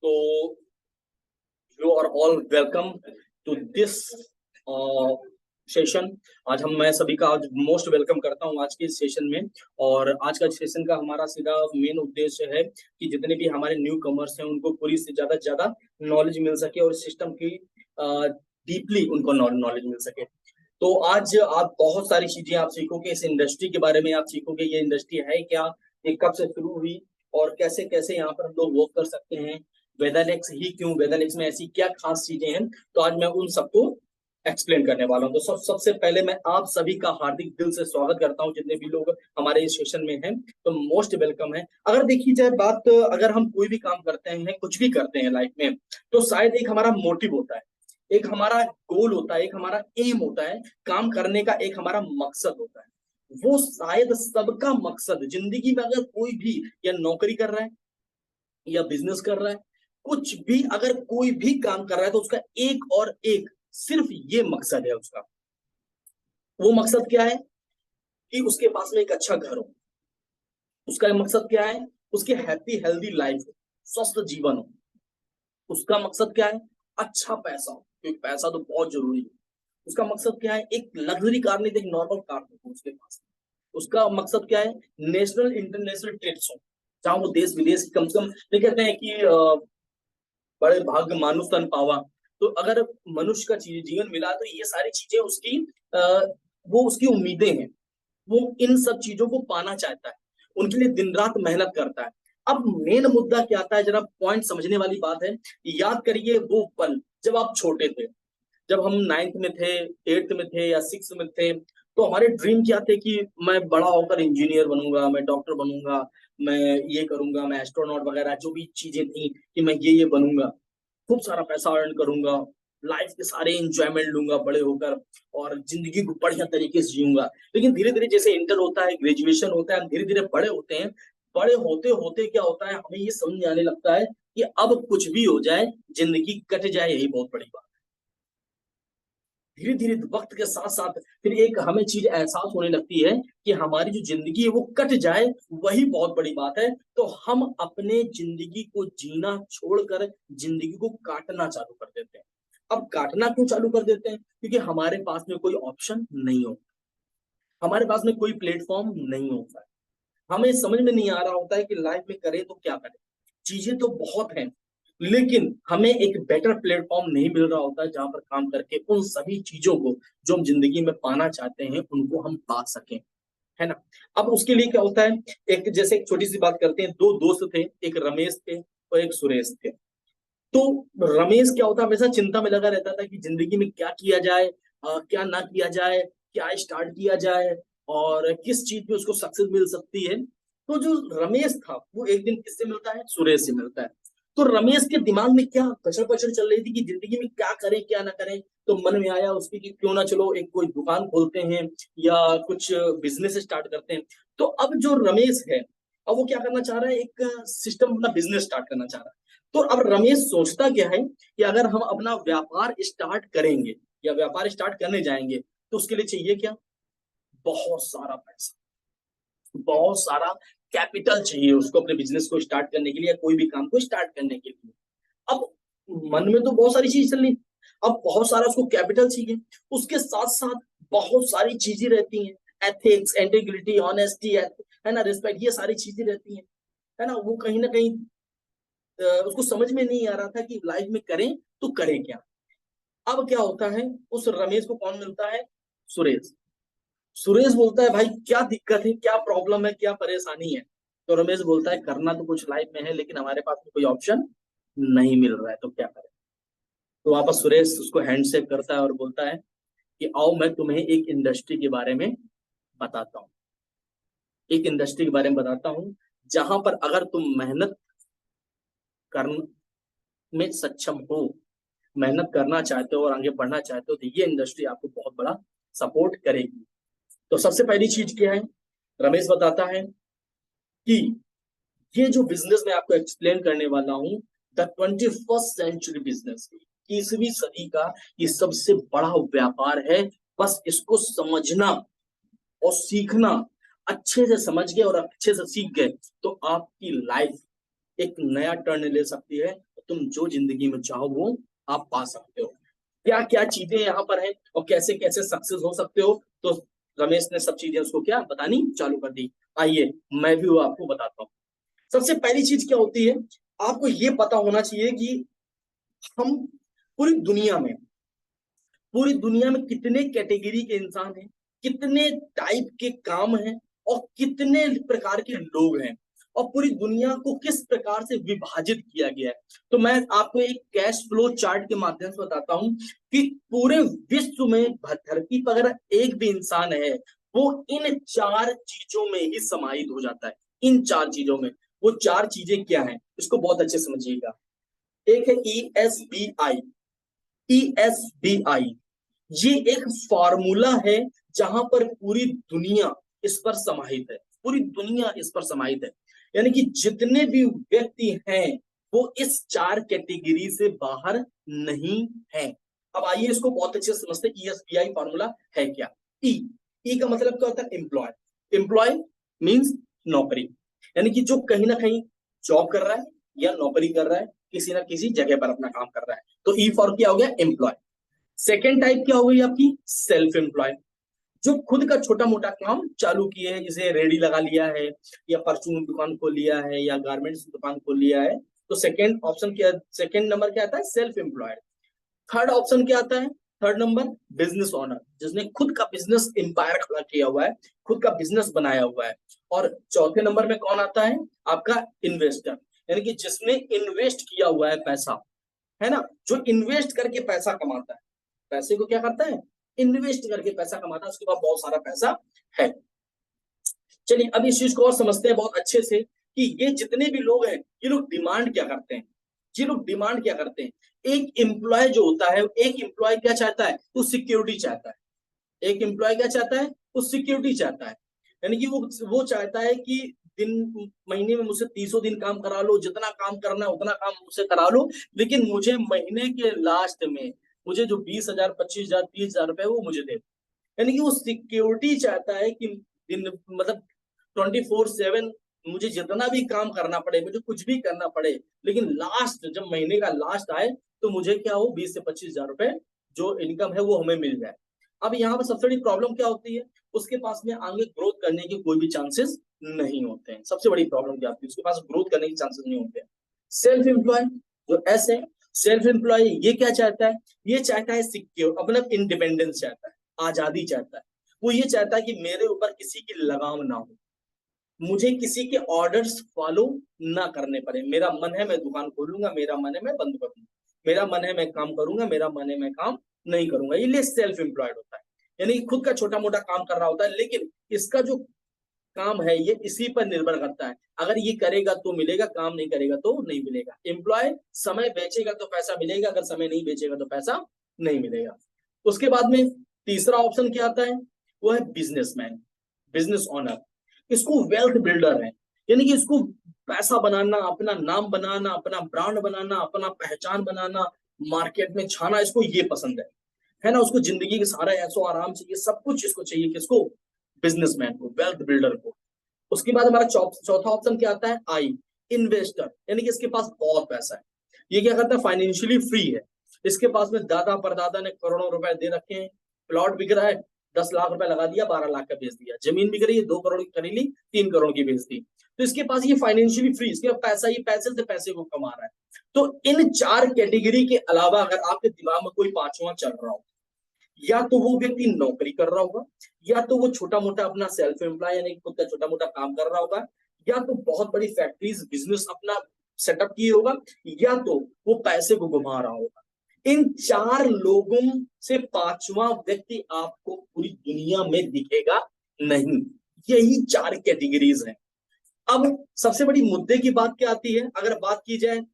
So you are all welcome to this session. आज मैं सभी का आज मोस्ट वेलकम करता हूं आज के सेशन में। और आज का सेशन का हमारा सीधा मेन उद्देश्य है कि जितने भी हमारे न्यू कमर्स हैं उनको पूरी से ज्यादा नॉलेज मिल सके और सिस्टम की डीपली उनको नॉलेज मिल सके। तो आज आप बहुत सारी चीजें आप सीखोगे, इस इंडस्ट्री के बारे में आप सीखोगे, ये इंडस्ट्री है क्या, ये कब से शुरू हुई और कैसे कैसे यहाँ पर हम लोग वर्क कर सकते हैं, वेदालेक्स ही क्यों, वेदालेक्स में ऐसी क्या खास चीजें हैं। तो आज मैं उन सबको एक्सप्लेन करने वाला हूँ। तो सबसे पहले मैं आप सभी का हार्दिक दिल से स्वागत करता हूँ, जितने भी लोग हमारे इस सेशन में हैं तो मोस्ट वेलकम है। अगर देखी जाए बात, अगर हम कोई भी काम करते हैं, कुछ भी करते हैं लाइफ में, तो शायद एक हमारा मोटिव होता है, एक हमारा गोल होता है, एक हमारा एम होता है, काम करने का एक हमारा मकसद होता है। वो शायद सबका मकसद जिंदगी में, अगर कोई भी या नौकरी कर रहा है या बिजनेस कर रहा है, कुछ भी अगर कोई भी काम कर रहा है तो उसका एक और एक सिर्फ ये मकसद है उसका। वो मकसद क्या है कि उसके पास में एक अच्छा घर हो। उसका मकसद क्या है, उसके हैप्पी हेल्दी लाइफ हो, स्वस्थ जीवन हो। उसका मकसद क्या है, अच्छा पैसा हो, क्योंकि पैसा तो बहुत जरूरी है। उसका मकसद क्या है, एक लग्जरी कार नहीं, एक नॉर्मल कार हो उसके पास। उसका मकसद क्या है, नेशनल इंटरनेशनल ट्रिप्स हो, जहां वो देश विदेश कम से कम, ये कहते हैं कि बड़े भाग्य मानुष तन पावा। तो अगर मनुष्य का जीवन मिला तो ये सारी चीजें उसकी वो उसकी उम्मीदें हैं। वो इन सब चीजों को पाना चाहता है, उनके लिए दिन रात मेहनत करता है। अब मेन मुद्दा क्या आता है, जरा पॉइंट समझने वाली बात है। याद करिए वो पल जब आप छोटे थे, जब हम 9th में थे, 8th में थे या 6th में थे, तो हमारे ड्रीम क्या थे कि मैं बड़ा होकर इंजीनियर बनूंगा, मैं डॉक्टर बनूंगा, मैं ये करूंगा, मैं एस्ट्रोनॉट वगैरह जो भी चीजें थी कि मैं ये बनूंगा, खूब सारा पैसा अर्न करूंगा, लाइफ के सारे एंजॉयमेंट लूंगा बड़े होकर और जिंदगी को बढ़िया तरीके से जीऊंगा। लेकिन धीरे धीरे जैसे इंटर होता है, ग्रेजुएशन होता है, हम धीरे धीरे बड़े होते हैं। बड़े होते होते क्या होता है, हमें ये समझ आने लगता है कि अब कुछ भी हो जाए, जिंदगी कट जाए, यही बहुत बड़ी बात। धीरे धीरे वक्त के साथ साथ फिर एक हमें चीज एहसास होने लगती है कि हमारी जो जिंदगी है वो कट जाए, वही बहुत बड़ी बात है। तो हम अपने जिंदगी को जीना छोड़कर जिंदगी को काटना चालू कर देते हैं। अब काटना क्यों चालू कर देते हैं, क्योंकि हमारे पास में कोई ऑप्शन नहीं होता, हमारे पास में कोई प्लेटफॉर्म नहीं होता है। हमें समझ में नहीं आ रहा होता है कि लाइफ में करें तो क्या करें। चीजें तो बहुत हैं, लेकिन हमें एक बेटर प्लेटफॉर्म नहीं मिल रहा होता है जहां पर काम करके उन सभी चीजों को जो हम जिंदगी में पाना चाहते हैं उनको हम पा सकें, है ना। अब उसके लिए क्या होता है, एक जैसे एक छोटी सी बात करते हैं। दो दोस्त थे, एक रमेश थे और एक सुरेश थे। तो रमेश क्या होता है, हमेशा चिंता में लगा रहता था कि जिंदगी में क्या किया जाए, क्या ना किया जाए, क्या स्टार्ट किया जाए और किस चीज में उसको सक्सेस मिल सकती है। तो जो रमेश था वो एक दिन किससे मिलता है, सुरेश से मिलता है। तो रमेश के दिमाग में क्या कचर पचर चल रही थी कि जिंदगी में क्या करें क्या ना करें। तो मन में आया उसकी कि क्यों ना चलो एक कोई दुकान खोलते हैं या कुछ बिजनेस स्टार्ट करते हैं। तो अब जो रमेश है, अब वो क्या करना चाह रहा है, एक सिस्टम अपना बिजनेस स्टार्ट करना चाह रहा है। तो अब रमेश सोचता क्या है कि अगर हम अपना व्यापार स्टार्ट करेंगे या व्यापार स्टार्ट करने जाएंगे तो उसके लिए चाहिए क्या, बहुत सारा पैसा, बहुत सारा कैपिटल चाहिए उसको अपने बिजनेस को स्टार्ट करने के लिए या कोई भी काम को स्टार्ट करने के लिए। अब मन में तो बहुत सारी चीज चल रही, अब बहुत सारा उसको कैपिटल चाहिए, उसके साथ साथ बहुत सारी चीजें रहती हैं, एथिक्स, इंटीग्रिटी, ऑनेस्टी, है ना, रिस्पेक्ट, ये सारी चीजें रहती हैं, है ना। वो कहीं ना कहीं उसको समझ में नहीं आ रहा था कि लाइफ में करें तो करें क्या। अब क्या होता है, उस रमेश को कौन मिलता है, सुरेश। सुरेश बोलता है भाई क्या दिक्कत है, क्या प्रॉब्लम है, क्या परेशानी है। तो रमेश बोलता है करना तो कुछ लाइफ में है लेकिन हमारे पास में कोई ऑप्शन नहीं मिल रहा है, तो क्या करें। तो वापस सुरेश उसको हैंडशेक करता है और बोलता है कि आओ मैं तुम्हें एक इंडस्ट्री के बारे में बताता हूँ, एक इंडस्ट्री के बारे में बताता हूँ जहां पर अगर तुम मेहनत करने में सक्षम हो, मेहनत करना चाहते हो और आगे बढ़ना चाहते हो, तो ये इंडस्ट्री आपको बहुत बड़ा सपोर्ट करेगी। तो सबसे पहली चीज क्या है, रमेश बताता है कि ये जो बिजनेस मैं आपको एक्सप्लेन करने वाला हूं, द 21st सेंचुरी बिजनेस, 21वीं सदी का ये सबसे बड़ा व्यापार है। बस इसको समझना और सीखना, अच्छे से समझ गए और अच्छे से सीख गए तो आपकी लाइफ एक नया टर्न ले सकती है, तो तुम जो जिंदगी में चाहो वो आप पा सकते हो। क्या क्या चीजें यहाँ पर है और कैसे कैसे सक्सेस हो सकते हो, तो रमेश ने सब चीजें उसको क्या बतानी चालू कर दी। आइए मैं भी वो आपको बताता हूँ। सबसे पहली चीज क्या होती है, आपको ये पता होना चाहिए कि हम पूरी दुनिया में पूरी दुनिया में कितने कैटेगरी के इंसान हैं, कितने टाइप के काम हैं और कितने प्रकार के लोग हैं, और पूरी दुनिया को किस प्रकार से विभाजित किया गया है। तो मैं आपको एक कैश फ्लो चार्ट के माध्यम से बताता हूं कि पूरे विश्व में धरती पर अगर एक भी इंसान है, वो इन चार चीजों में ही समाहित हो जाता है। इन चार चीजों में, वो चार चीजें क्या हैं, इसको बहुत अच्छे समझिएगा। एक है ESBI। ESBI ये एक फॉर्मूला है जहां पर पूरी दुनिया इस पर समाहित है, पूरी दुनिया इस पर समाहित है। यानी कि जितने भी व्यक्ति हैं वो इस चार कैटेगरी से बाहर नहीं है। अब आइए इसको बहुत अच्छे से समझते हैं। ESBI फॉर्मूला है क्या। ई का मतलब क्या होता है, एम्प्लॉय। एम्प्लॉय मींस नौकरी, यानी कि जो कहीं ना कहीं जॉब कर रहा है या नौकरी कर रहा है, किसी ना किसी जगह पर अपना काम कर रहा है, तो ई फॉर क्या हो गया, एम्प्लॉय। सेकेंड टाइप क्या हो गई आपकी, सेल्फ एम्प्लॉय, जो खुद का छोटा मोटा काम चालू किए है, जैसे रेडी लगा लिया है या परचून दुकान खोल लिया है या गारमेंट्स दुकान खोल लिया है, तो सेकेंड ऑप्शन क्या, सेकेंड नंबर क्या आता है, सेल्फ एम्प्लॉयड। थर्ड ऑप्शन क्या आता है, थर्ड नंबर बिजनेस ओनर, जिसने खुद का बिजनेस एम्पायर खड़ा किया हुआ है, खुद का बिजनेस बनाया हुआ है। और चौथे नंबर में कौन आता है, आपका इन्वेस्टर, यानी कि जिसने इन्वेस्ट किया हुआ है पैसा, है ना, जो इन्वेस्ट करके पैसा कमाता है, पैसे को क्या करता है, इन्वेस्ट करके पैसा कमाता है, उसके पास बहुत सारा पैसा है। चलिए अब इस चीज को और समझते हैं बहुत अच्छे से कि ये जितने भी लोग हैं, ये लोग डिमांड क्या करते हैं। ये लोग डिमांड क्या करते हैं, एक एम्प्लॉय जो होता है, एक एम्प्लॉय क्या चाहता है, वो सिक्योरिटी चाहता है। एक एम्प्लॉय क्या चाहता है, वो सिक्योरिटी चाहता है। यानी कि वो चाहता है कि दिन महीने में मुझसे 30 दिन काम करा लो, जितना काम करना है उतना काम मुझसे करा लो, लेकिन मुझे महीने के लास्ट में मुझे जो 20,000 25,000 30,000 रुपए वो मुझे दे। यानी कि वो सिक्योरिटी चाहता है कि दिन मतलब 24/7 मुझे जितना भी काम करना पड़े, मुझे कुछ भी करना पड़े, लेकिन लास्ट जब महीने का लास्ट आए तो मुझे क्या हो, 20 से 25,000 रुपए जो इनकम है वो हमें मिल जाए। अब यहाँ पर सबसे बड़ी प्रॉब्लम क्या होती है, उसके पास में आगे ग्रोथ करने के कोई भी चांसेस नहीं होते हैं। सबसे बड़ी प्रॉब्लम क्या होती है, उसके पास ग्रोथ करने के चांसेस नहीं होते हैं। सेल्फ एम्प्लॉय जो ऐसे, सेल्फ एम्प्लॉय ये क्या चाहता है, ये चाहता है सिक्योर, अपना इंडिपेंडेंस चाहता है, आजादी चाहता है। वो ये चाहता है कि मेरे ऊपर किसी की लगाम ना हो, मुझे किसी के ऑर्डर्स फॉलो ना करने पड़े। मेरा मन है मैं दुकान खोलूंगा, मेरा मन है मैं बंद करूंगा, मेरा मन है मैं काम करूंगा, मेरा मन है मैं काम नहीं करूंगा। ये सेल्फ एम्प्लॉयड होता है, यानी खुद का छोटा मोटा काम कर रहा होता है, लेकिन इसका जो काम है ये इसी पर निर्भर करता है। अगर ये करेगा तो मिलेगा, काम नहीं करेगा तो नहीं मिलेगा। एम्प्लॉय समय बेचेगा तो पैसा मिलेगा, अगर समय नहीं बेचेगा तो पैसा नहीं मिलेगा। उसके बाद में तीसरा ऑप्शन क्या आता है, वो है बिजनेसमैन, बिजनेस ओनर। इसको वेल्थ बिल्डर है, यानी कि इसको पैसा बनाना, अपना नाम बनाना, अपना ब्रांड बनाना, अपना पहचान बनाना, मार्केट में छाना, इसको ये पसंद है ना। उसको जिंदगी के सारा ऐसो आराम चाहिए, सब कुछ इसको चाहिए, किसको, बिजनेसमैन को, वेल्थ बिल्डर को। उसके बाद हमारा चौथा ऑप्शन क्या आता है, आई, इन्वेस्टर, यानी कि इसके पास बहुत पैसा है। ये क्या करता है, फाइनेंशियली फ्री है। इसके पास में दादा परदादा ने करोड़ों रुपए दे रखे हैं, प्लॉट बिक रहा है, 10 लाख रुपए लगा दिया, 12 लाख का बेच दिया। जमीन बिक रही है, 2 करोड़ की खरीद ली, 3 करोड़ की बेच दी। तो इसके पास ये फाइनेंशियली फ्री, इसके पास पैसा, ये पैसे से पैसे को कमा रहा है। तो इन चार कैटेगरी के अलावा अगर आपके दिमाग में कोई पांचवा चल रहा हो, या तो वो व्यक्ति नौकरी कर रहा होगा, या तो वो छोटा मोटा अपना सेल्फ एम्प्लॉय यानी खुद का छोटा मोटा काम कर रहा होगा, या तो बहुत बड़ी फैक्ट्रीज बिजनेस अपना सेटअप किए होगा, या तो वो पैसे को घुमा रहा होगा। इन चार लोगों से पांचवा व्यक्ति आपको पूरी दुनिया में दिखेगा नहीं। यही चार कैटेगरीज हैं। अब सबसे बड़ी मुद्दे की बात क्या आती है, अगर बात की जाए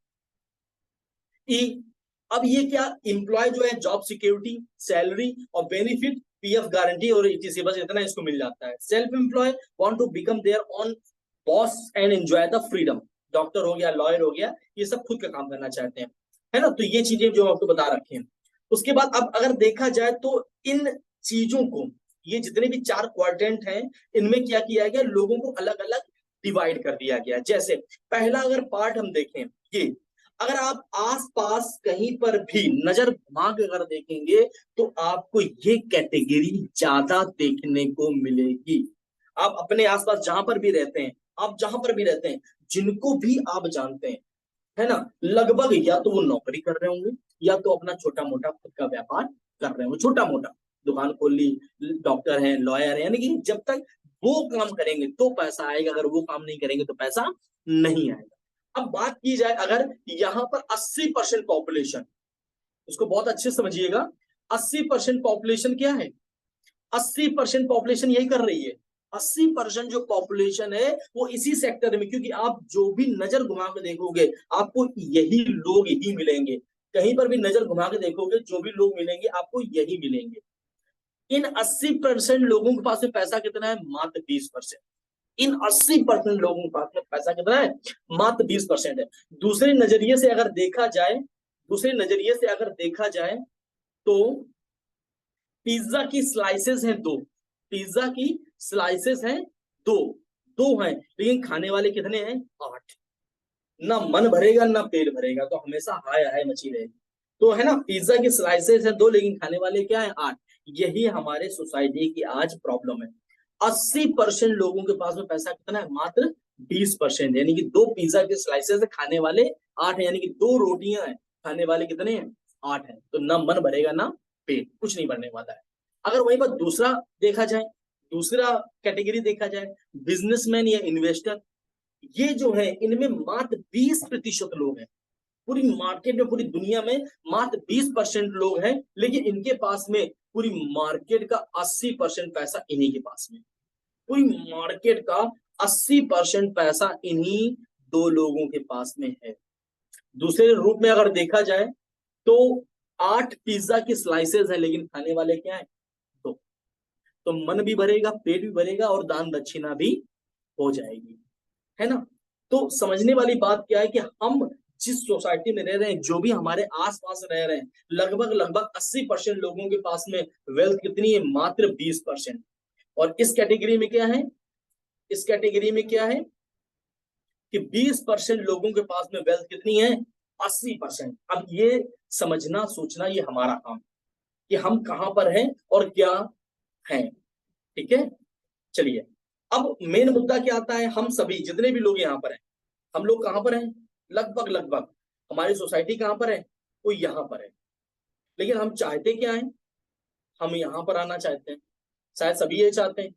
अब ये क्या, एम्प्लॉय जो है जॉब सिक्योरिटी, सैलरी और बेनिफिट, पीएफ गारंटी और ETC, बस इतना इसको मिल जाता है। Self employ want to become their own boss and enjoy the freedom. Doctor हो गया, लॉयर हो गया, ये सब खुद का काम करना चाहते हैं, है ना। तो ये चीजें जो आपको बता रखे हैं। उसके बाद अब अगर देखा जाए तो इन चीजों को, ये जितने भी चार क्वाड्रेंट हैं, इनमें क्या किया गया, लोगों को अलग अलग डिवाइड कर दिया गया। जैसे पहला अगर पार्ट हम देखें, ये अगर आप आसपास कहीं पर भी नजर घुमा के अगर देखेंगे तो आपको ये कैटेगरी ज्यादा देखने को मिलेगी। आप अपने आसपास जहां पर भी रहते हैं, आप जहां पर भी रहते हैं, जिनको भी आप जानते हैं, है ना, लगभग या तो वो नौकरी कर रहे होंगे या तो अपना छोटा मोटा खुद का व्यापार कर रहे होंगे, छोटा मोटा दुकान खोल ली, डॉक्टर हैं, लॉयर हैं, यानी कि जब तक वो काम करेंगे तो पैसा आएगा, अगर वो काम नहीं करेंगे तो पैसा नहीं आएगा। अब बात की जाए अगर यहाँ पर 80% पॉपुलेशन, उसको बहुत अच्छे से समझिएगा, 80% पॉपुलेशन क्या है, 80% पॉपुलेशन यही कर रही है। 80% जो पॉपुलेशन है वो इसी सेक्टर में, क्योंकि आप जो भी नजर घुमा के देखोगे आपको यही लोग ही मिलेंगे, कहीं पर भी नजर घुमा के देखोगे जो भी लोग मिलेंगे आपको यही मिलेंगे। इन 80% लोगों के पास में पैसा कितना है, मात्र 20%। इन 80% लोगों के पास में पैसा कितना है, मात्र 20% है। दूसरे नजरिए से अगर देखा जाए, दूसरे नजरिए से अगर देखा जाए तो पिज्जा की स्लाइसेस हैं दो, पिज्जा की स्लाइसेस हैं दो, दो हैं, लेकिन खाने वाले कितने हैं, 8। ना मन भरेगा ना पेट भरेगा, तो हमेशा हाय हाय मची रहेगी। तो है ना, पिज्जा की स्लाइसेस हैं दो लेकिन खाने वाले क्या है, 8। यही हमारे सोसाइटी की आज प्रॉब्लम है। 80% लोगों के पास में पैसा कितना है, मात्र 20%, यानी कि दो पिज्जा के स्लाइसेस है, खाने वाले 8 है, यानी कि दो रोटियां हैं, खाने वाले कितने हैं, 8 है। तो ना मन भरेगा ना पेट, कुछ नहीं बनने वाला है। अगर वही बात दूसरा देखा जाए, दूसरा कैटेगरी देखा जाए, बिजनेसमैन या इन्वेस्टर, ये जो है इनमें मात्र 20% लोग हैं, पूरी मार्केट में, पूरी दुनिया में मात्र 20% लोग हैं, लेकिन इनके पास में पूरी मार्केट का 80% पैसा इन्हीं के पास में, पूरी मार्केट का 80% पैसा इन्हीं दो लोगों के पास में है। दूसरे रूप में अगर देखा जाए तो 8 पिज्जा की स्लाइसेस हैं लेकिन खाने वाले क्या है, दो। तो मन भी भरेगा, पेट भी भरेगा और दान दक्षिणा भी हो जाएगी, है ना। तो समझने वाली बात क्या है कि हम जिस सोसाइटी में रह रहे हैं, जो भी हमारे आसपास रह रहे हैं, लगभग लगभग 80% लोगों के पास में वेल्थ कितनी है, मात्र 20%। और इस कैटेगरी में क्या है, इस कैटेगरी में क्या है कि 20% लोगों के पास में वेल्थ कितनी है, 80%। अब ये समझना सोचना ये हमारा काम कि हम कहां पर हैं और क्या हैं, ठीक है। चलिए, अब मेन मुद्दा क्या आता है, हम सभी जितने भी लोग यहाँ पर हैं, हम लोग कहां पर हैं, लगभग लगभग हमारी सोसाइटी कहां पर है, वो यहाँ पर है, लेकिन हम चाहते क्या है, हम यहाँ पर आना चाहते हैं, शायद सभी ये चाहते हैं।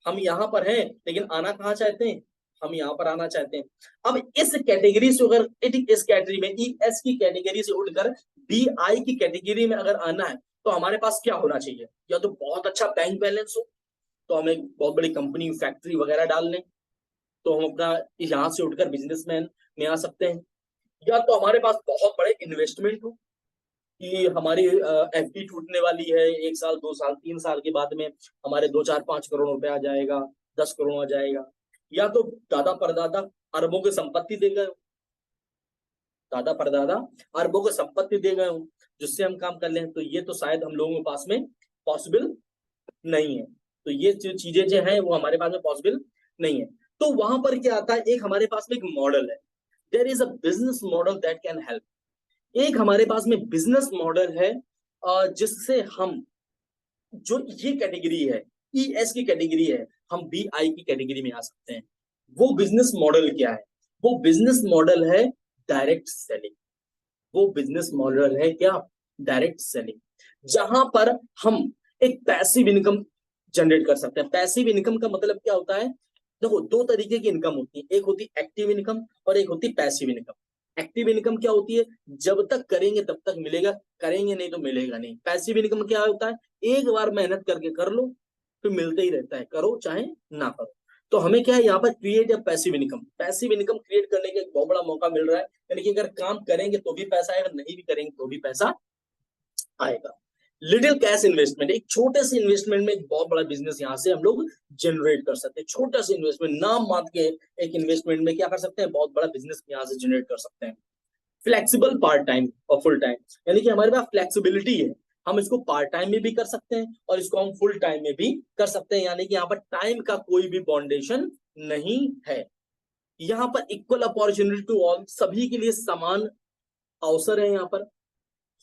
हम यहाँ पर हैं लेकिन आना कहाँ चाहते हैं, हम यहाँ पर आना चाहते हैं। अब इस कैटेगरी से अगर इस कैटेगरी में ES की कैटेगरी से उठकर BI की कैटेगरी में अगर आना है तो हमारे पास क्या होना चाहिए, या तो बहुत अच्छा बैंक बैलेंस हो, तो हम एक बहुत बड़ी कंपनी फैक्ट्री वगैरह डाल लें, तो हम अपना यहाँ से उठकर बिजनेसमैन में आ सकते हैं, या तो हमारे पास बहुत बड़े इन्वेस्टमेंट हो कि हमारी FD टूटने वाली है, 1 साल 2 साल 3 साल के बाद में हमारे 2 4 5 करोड़ रुपए आ जाएगा, 10 करोड़ आ जाएगा, या तो दादा परदादा अरबों की संपत्ति दे गए, दादा परदादा अरबों की संपत्ति दे गए हो जिससे हम काम कर लें, तो ये तो शायद हम लोगों के पास में पॉसिबल नहीं है। तो ये जो चीजें जो है वो हमारे पास में पॉसिबल नहीं है। तो वहां पर क्या आता है, एक हमारे पास में एक मॉडल है, there is a business model that can help. एक हमारे पास में बिजनेस मॉडल है जिससे हम, जो ये कैटेगरी है ES की कैटेगरी है, हम BI की कैटेगरी में आ सकते हैं। वो बिजनेस मॉडल क्या है, वो बिजनेस मॉडल है डायरेक्ट सेलिंग। वो बिजनेस मॉडल है क्या, डायरेक्ट सेलिंग, जहां पर हम एक पैसिव इनकम जनरेट कर सकते हैं। पैसिव इनकम का मतलब क्या होता है, देखो दो तरीके की इनकम होती है, एक होती है एक्टिव इनकम और एक होती है पैसिव इनकम। एक्टिव इनकम क्या होती है, जब तक करेंगे तब तक मिलेगा, करेंगे नहीं तो मिलेगा नहीं। पैसिव इनकम क्या होता है, एक बार मेहनत करके कर लो फिर मिलते ही रहता है, करो चाहे ना करो। तो हमें क्या है यहाँ पर, क्रिएट या passive income, passive income create करने का एक बहुत बड़ा मौका मिल रहा है, यानी कि अगर काम करेंगे तो भी पैसा आएगा, नहीं भी करेंगे तो भी पैसा आएगा। लिटिल कैश इन्वेस्टमेंट, एक छोटे से इन्वेस्टमेंट में एक बहुत बड़ा बिजनेस यहाँ से हम लोग जनरेट कर सकते हैं। छोटा सा इन्वेस्टमेंट, नाम मात्र के एक इन्वेस्टमेंट में क्या कर सकते हैं, बहुत बड़ा बिजनेस यहाँ से जनरेट कर सकते हैं। फ्लेक्सिबल पार्ट टाइम और फुल टाइम, यानी कि हमारे पास फ्लेक्सिबिलिटी है, हम इसको पार्ट टाइम में भी कर सकते हैं और इसको हम फुल टाइम में भी कर सकते हैं, यानी कि यहाँ पर टाइम का कोई भी बाउंडेशन नहीं है। यहाँ पर इक्वल अपॉर्चुनिटी टू ऑल, सभी के लिए समान अवसर है। यहाँ पर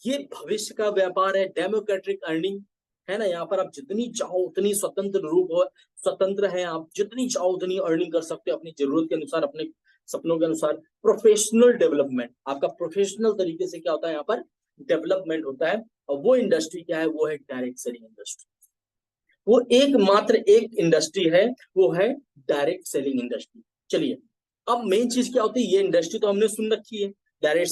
ये भविष्य का व्यापार है, डेमोक्रेटिक अर्निंग है ना। यहाँ पर आप जितनी चाहो उतनी स्वतंत्र रूप हो, स्वतंत्र है, आप जितनी चाहो उतनी अर्निंग कर सकते हो अपनी जरूरत के अनुसार, अपने सपनों के अनुसार। प्रोफेशनल डेवलपमेंट, आपका प्रोफेशनल तरीके से क्या होता है यहाँ पर डेवलपमेंट होता है। और वो इंडस्ट्री क्या है, वो है डायरेक्ट सेलिंग इंडस्ट्री। वो एकमात्र एक इंडस्ट्री है, वो है डायरेक्ट सेलिंग इंडस्ट्री। चलिए, अब मेन चीज क्या होती है, ये इंडस्ट्री तो हमने सुन रखी है, direct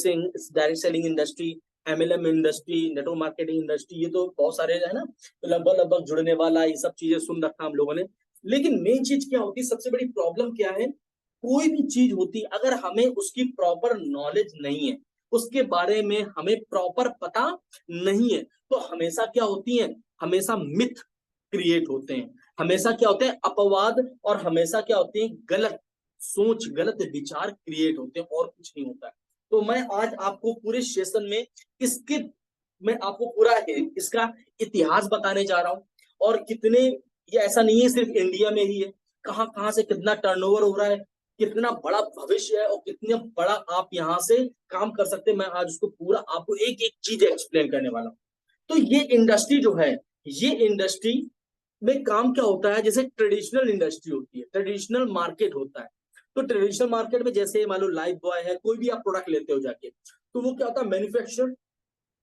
selling industry, MLM industry, network marketing industry, ये तो बहुत सारे है ना, तो लगभग लगभग जुड़ने वाला, ये सब चीजें सुन रखा हम लोगों ने। लेकिन मेन चीज क्या होती है, सबसे बड़ी प्रॉब्लम क्या है, कोई भी चीज होती अगर हमें उसकी प्रॉपर नॉलेज नहीं है, उसके बारे में हमें प्रॉपर पता नहीं है, तो हमेशा क्या होती है, हमेशा मिथ क्रिएट होते हैं, हमेशा क्या होते हैं अपवाद, और हमेशा क्या होते हैं गलत सोच, गलत विचार क्रिएट होते हैं, और कुछ नहीं होता है। तो मैं आज आपको पूरे सेशन में इसके मैं आपको पूरा इसका इतिहास बताने जा रहा हूं, और कितने, ये ऐसा नहीं है सिर्फ इंडिया में ही है, कहां कहां से कितना टर्नओवर हो रहा है, कितना बड़ा भविष्य है, और कितना बड़ा आप यहाँ से काम कर सकते हैं। मैं आज उसको पूरा आपको एक एक चीज एक्सप्लेन करने वाला हूँ। तो ये इंडस्ट्री जो है, ये इंडस्ट्री में काम क्या होता है, जैसे ट्रेडिशनल इंडस्ट्री होती है, ट्रेडिशनल मार्केट होता है। तो ट्रेडिशनल मार्केट में जैसे मान लो लाइफ बॉय है, कोई भी आप प्रोडक्ट लेते हो जाके, तो वो क्या होता है मैन्युफैक्चर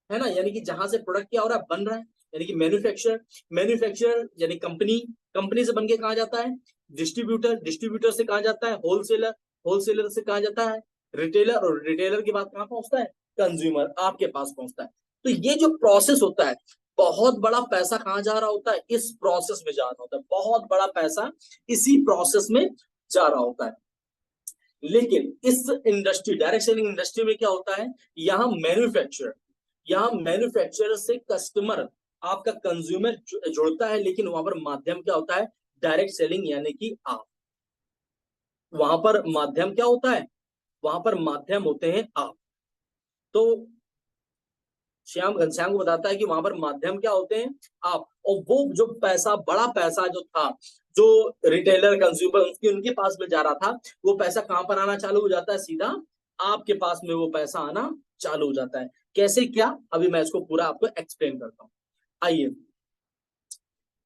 है ना, यानी कि जहां से प्रोडक्ट क्या हो रहा है, बन रहा है, यानी कि मैन्युफैक्चर, मैन्युफैक्चर यानी कंपनी, कंपनी से बन के कहा जाता है डिस्ट्रीब्यूटर, डिस्ट्रीब्यूटर से कहा जाता है होलसेलर, होलसेलर से कहा जाता है रिटेलर, और रिटेलर के बाद कहाँ पहुंचता है, कंज्यूमर, आपके पास पहुंचता है। तो ये जो प्रोसेस होता है, बहुत बड़ा पैसा कहाँ जा रहा होता है, इस प्रोसेस में जा रहा होता है, बहुत बड़ा पैसा इसी प्रोसेस में जा रहा होता है। लेकिन इस इंडस्ट्री, डायरेक्ट सेलिंग इंडस्ट्री में क्या होता है, यहाँ मैन्युफैक्चरर से कस्टमर, आपका कंज्यूमर जुड़ता है, लेकिन वहां पर माध्यम क्या होता है, डायरेक्ट सेलिंग, यानी कि आप, वहां पर माध्यम क्या होता है, वहां पर माध्यम होते हैं आप। तो श्याम घनश्याम को बताता है कि वहां पर माध्यम क्या होते हैं आप, और वो जो पैसा, बड़ा पैसा जो था, जो रिटेलर कंज्यूमर उनके पास में जा रहा था, वो पैसा कहां पर आना चालू हो जाता है, सीधा आपके पास में वो पैसा आना चालू हो जाता है। कैसे क्या, अभी मैं इसको पूरा आपको एक्सप्लेन करता हूँ। आइए,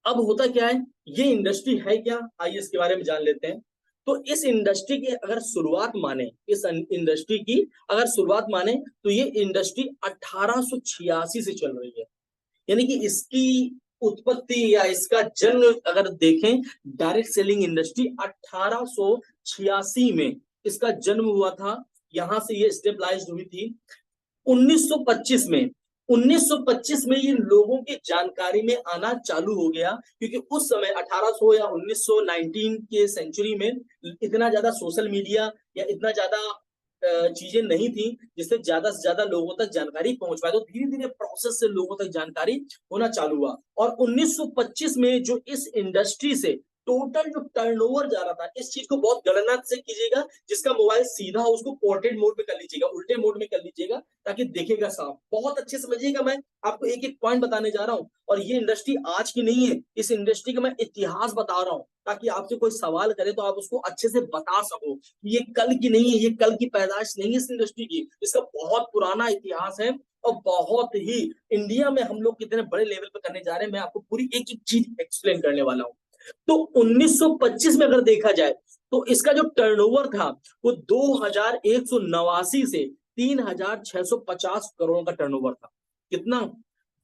अब होता क्या है, ये इंडस्ट्री है क्या, आइए इसके बारे में जान लेते हैं। तो इस इंडस्ट्री की अगर शुरुआत माने, इस इंडस्ट्री की अगर शुरुआत माने, तो ये इंडस्ट्री 1886 से चल रही है, यानी कि इसकी उत्पत्ति या इसका जन्म अगर देखें, डायरेक्ट सेलिंग इंडस्ट्री 1886 में इसका जन्म हुआ था, यहां से ये स्टेबलाइज हुई थी। 1925 में 1925 में ये लोगों की जानकारी में आना चालू हो गया, क्योंकि उस समय 1800 या 1919 के सेंचुरी में इतना ज्यादा सोशल मीडिया या इतना ज्यादा चीजें नहीं थी जिससे ज्यादा से ज्यादा लोगों तक जानकारी पहुंच पाए। तो धीरे धीरे प्रोसेस से लोगों तक जानकारी होना चालू हुआ, और 1925 में जो इस इंडस्ट्री से टोटल जो टर्नओवर जा रहा था, इस चीज को बहुत गणना से कीजिएगा, जिसका मोबाइल सीधा हो उसको पोर्ट्रेट मोड में कर लीजिएगा, उल्टे मोड में कर लीजिएगा, ताकि देखेगा साफ, बहुत अच्छे समझिएगा। मैं आपको एक एक पॉइंट बताने जा रहा हूं, और ये इंडस्ट्री आज की नहीं है, इस इंडस्ट्री का मैं इतिहास बता रहा हूं, ताकि आपसे कोई सवाल करे तो आप उसको अच्छे से बता सको। ये कल की नहीं है, ये कल की पैदाइश नहीं है इस इंडस्ट्री की, इसका बहुत पुराना इतिहास है, और बहुत ही इंडिया में हम लोग कितने बड़े लेवल पर करने जा रहे हैं, मैं आपको पूरी एक एक चीज एक्सप्लेन करने वाला हूं। तो 1925 में अगर देखा जाए, तो इसका जो टर्नओवर था वो 2189 से 3650 करोड़ का टर्नओवर था। कितना,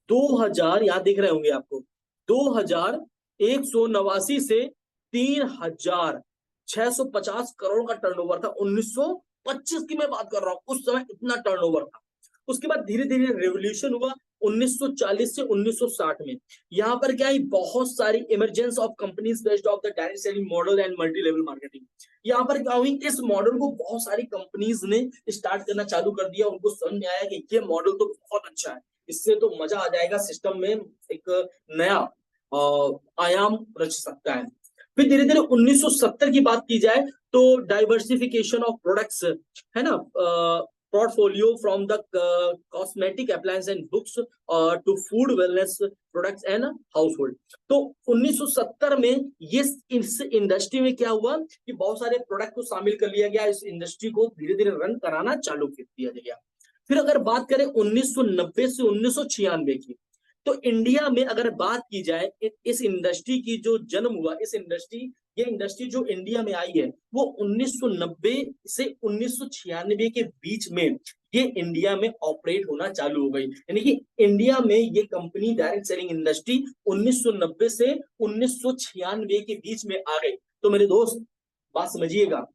2000, यहां देख रहे होंगे आपको, 2189 से 3650 करोड़ का टर्नओवर था। 1925 की मैं बात कर रहा हूं, उस समय इतना टर्नओवर था। उसके बाद धीरे धीरे रेवोल्यूशन हुआ 1940 से 1960 में। यहाँ पर क्या है, बहुत सारी emergence of companies based of the direct selling model and multi level marketing. यहाँ पर क्या हुई, इस मॉडल को बहुत सारी कंपनीज ने स्टार्ट करना चालू कर दिया, उनको समझ में आया कि ये मॉडल तो बहुत अच्छा है, इससे तो मजा आ जाएगा, सिस्टम में एक नया आयाम रच सकता है। फिर धीरे धीरे 1970 की बात की जाए, तो डाइवर्सिफिकेशन ऑफ प्रोडक्ट्स है ना, portfolio from the cosmetic appliance and books to food wellness products and household। तो 1970 में ये इस इंडस्ट्री में क्या हुआ कि बहुत सारे प्रोडक्ट को शामिल कर लिया गया, इस इंडस्ट्री को धीरे धीरे रन कराना चालू कर दिया गया। फिर अगर बात करें 1990 से 1996 की, तो इंडिया में अगर बात की जाए इस इंडस्ट्री की जो जन्म हुआ, ये इंडस्ट्री जो इंडिया में आई है वो 1990 से 1996 के बीच में ये इंडिया में ऑपरेट होना चालू हो गई। यानी कि इंडिया में ये कंपनी डायरेक्ट सेलिंग इंडस्ट्री 1990 से 1996 के बीच में आ गई। तो मेरे दोस्त बात समझिएगा,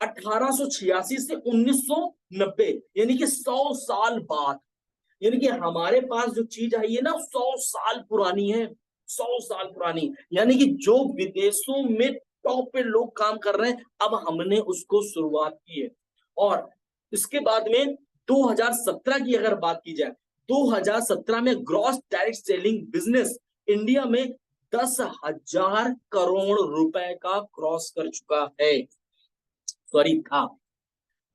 1886 से 1990 यानी कि 100 साल बाद, यानी कि हमारे पास जो चीज आई है ना 100 साल पुरानी है, 100 साल पुरानी। यानी कि जो विदेशों में टॉप पे लोग काम कर रहे हैं, अब हमने उसको शुरुआत की है। और इसके बाद में 2017 की अगर बात की जाए, 2017 में gross direct selling business India में 10,000 करोड़ रुपए का क्रॉस कर चुका है। सॉरी था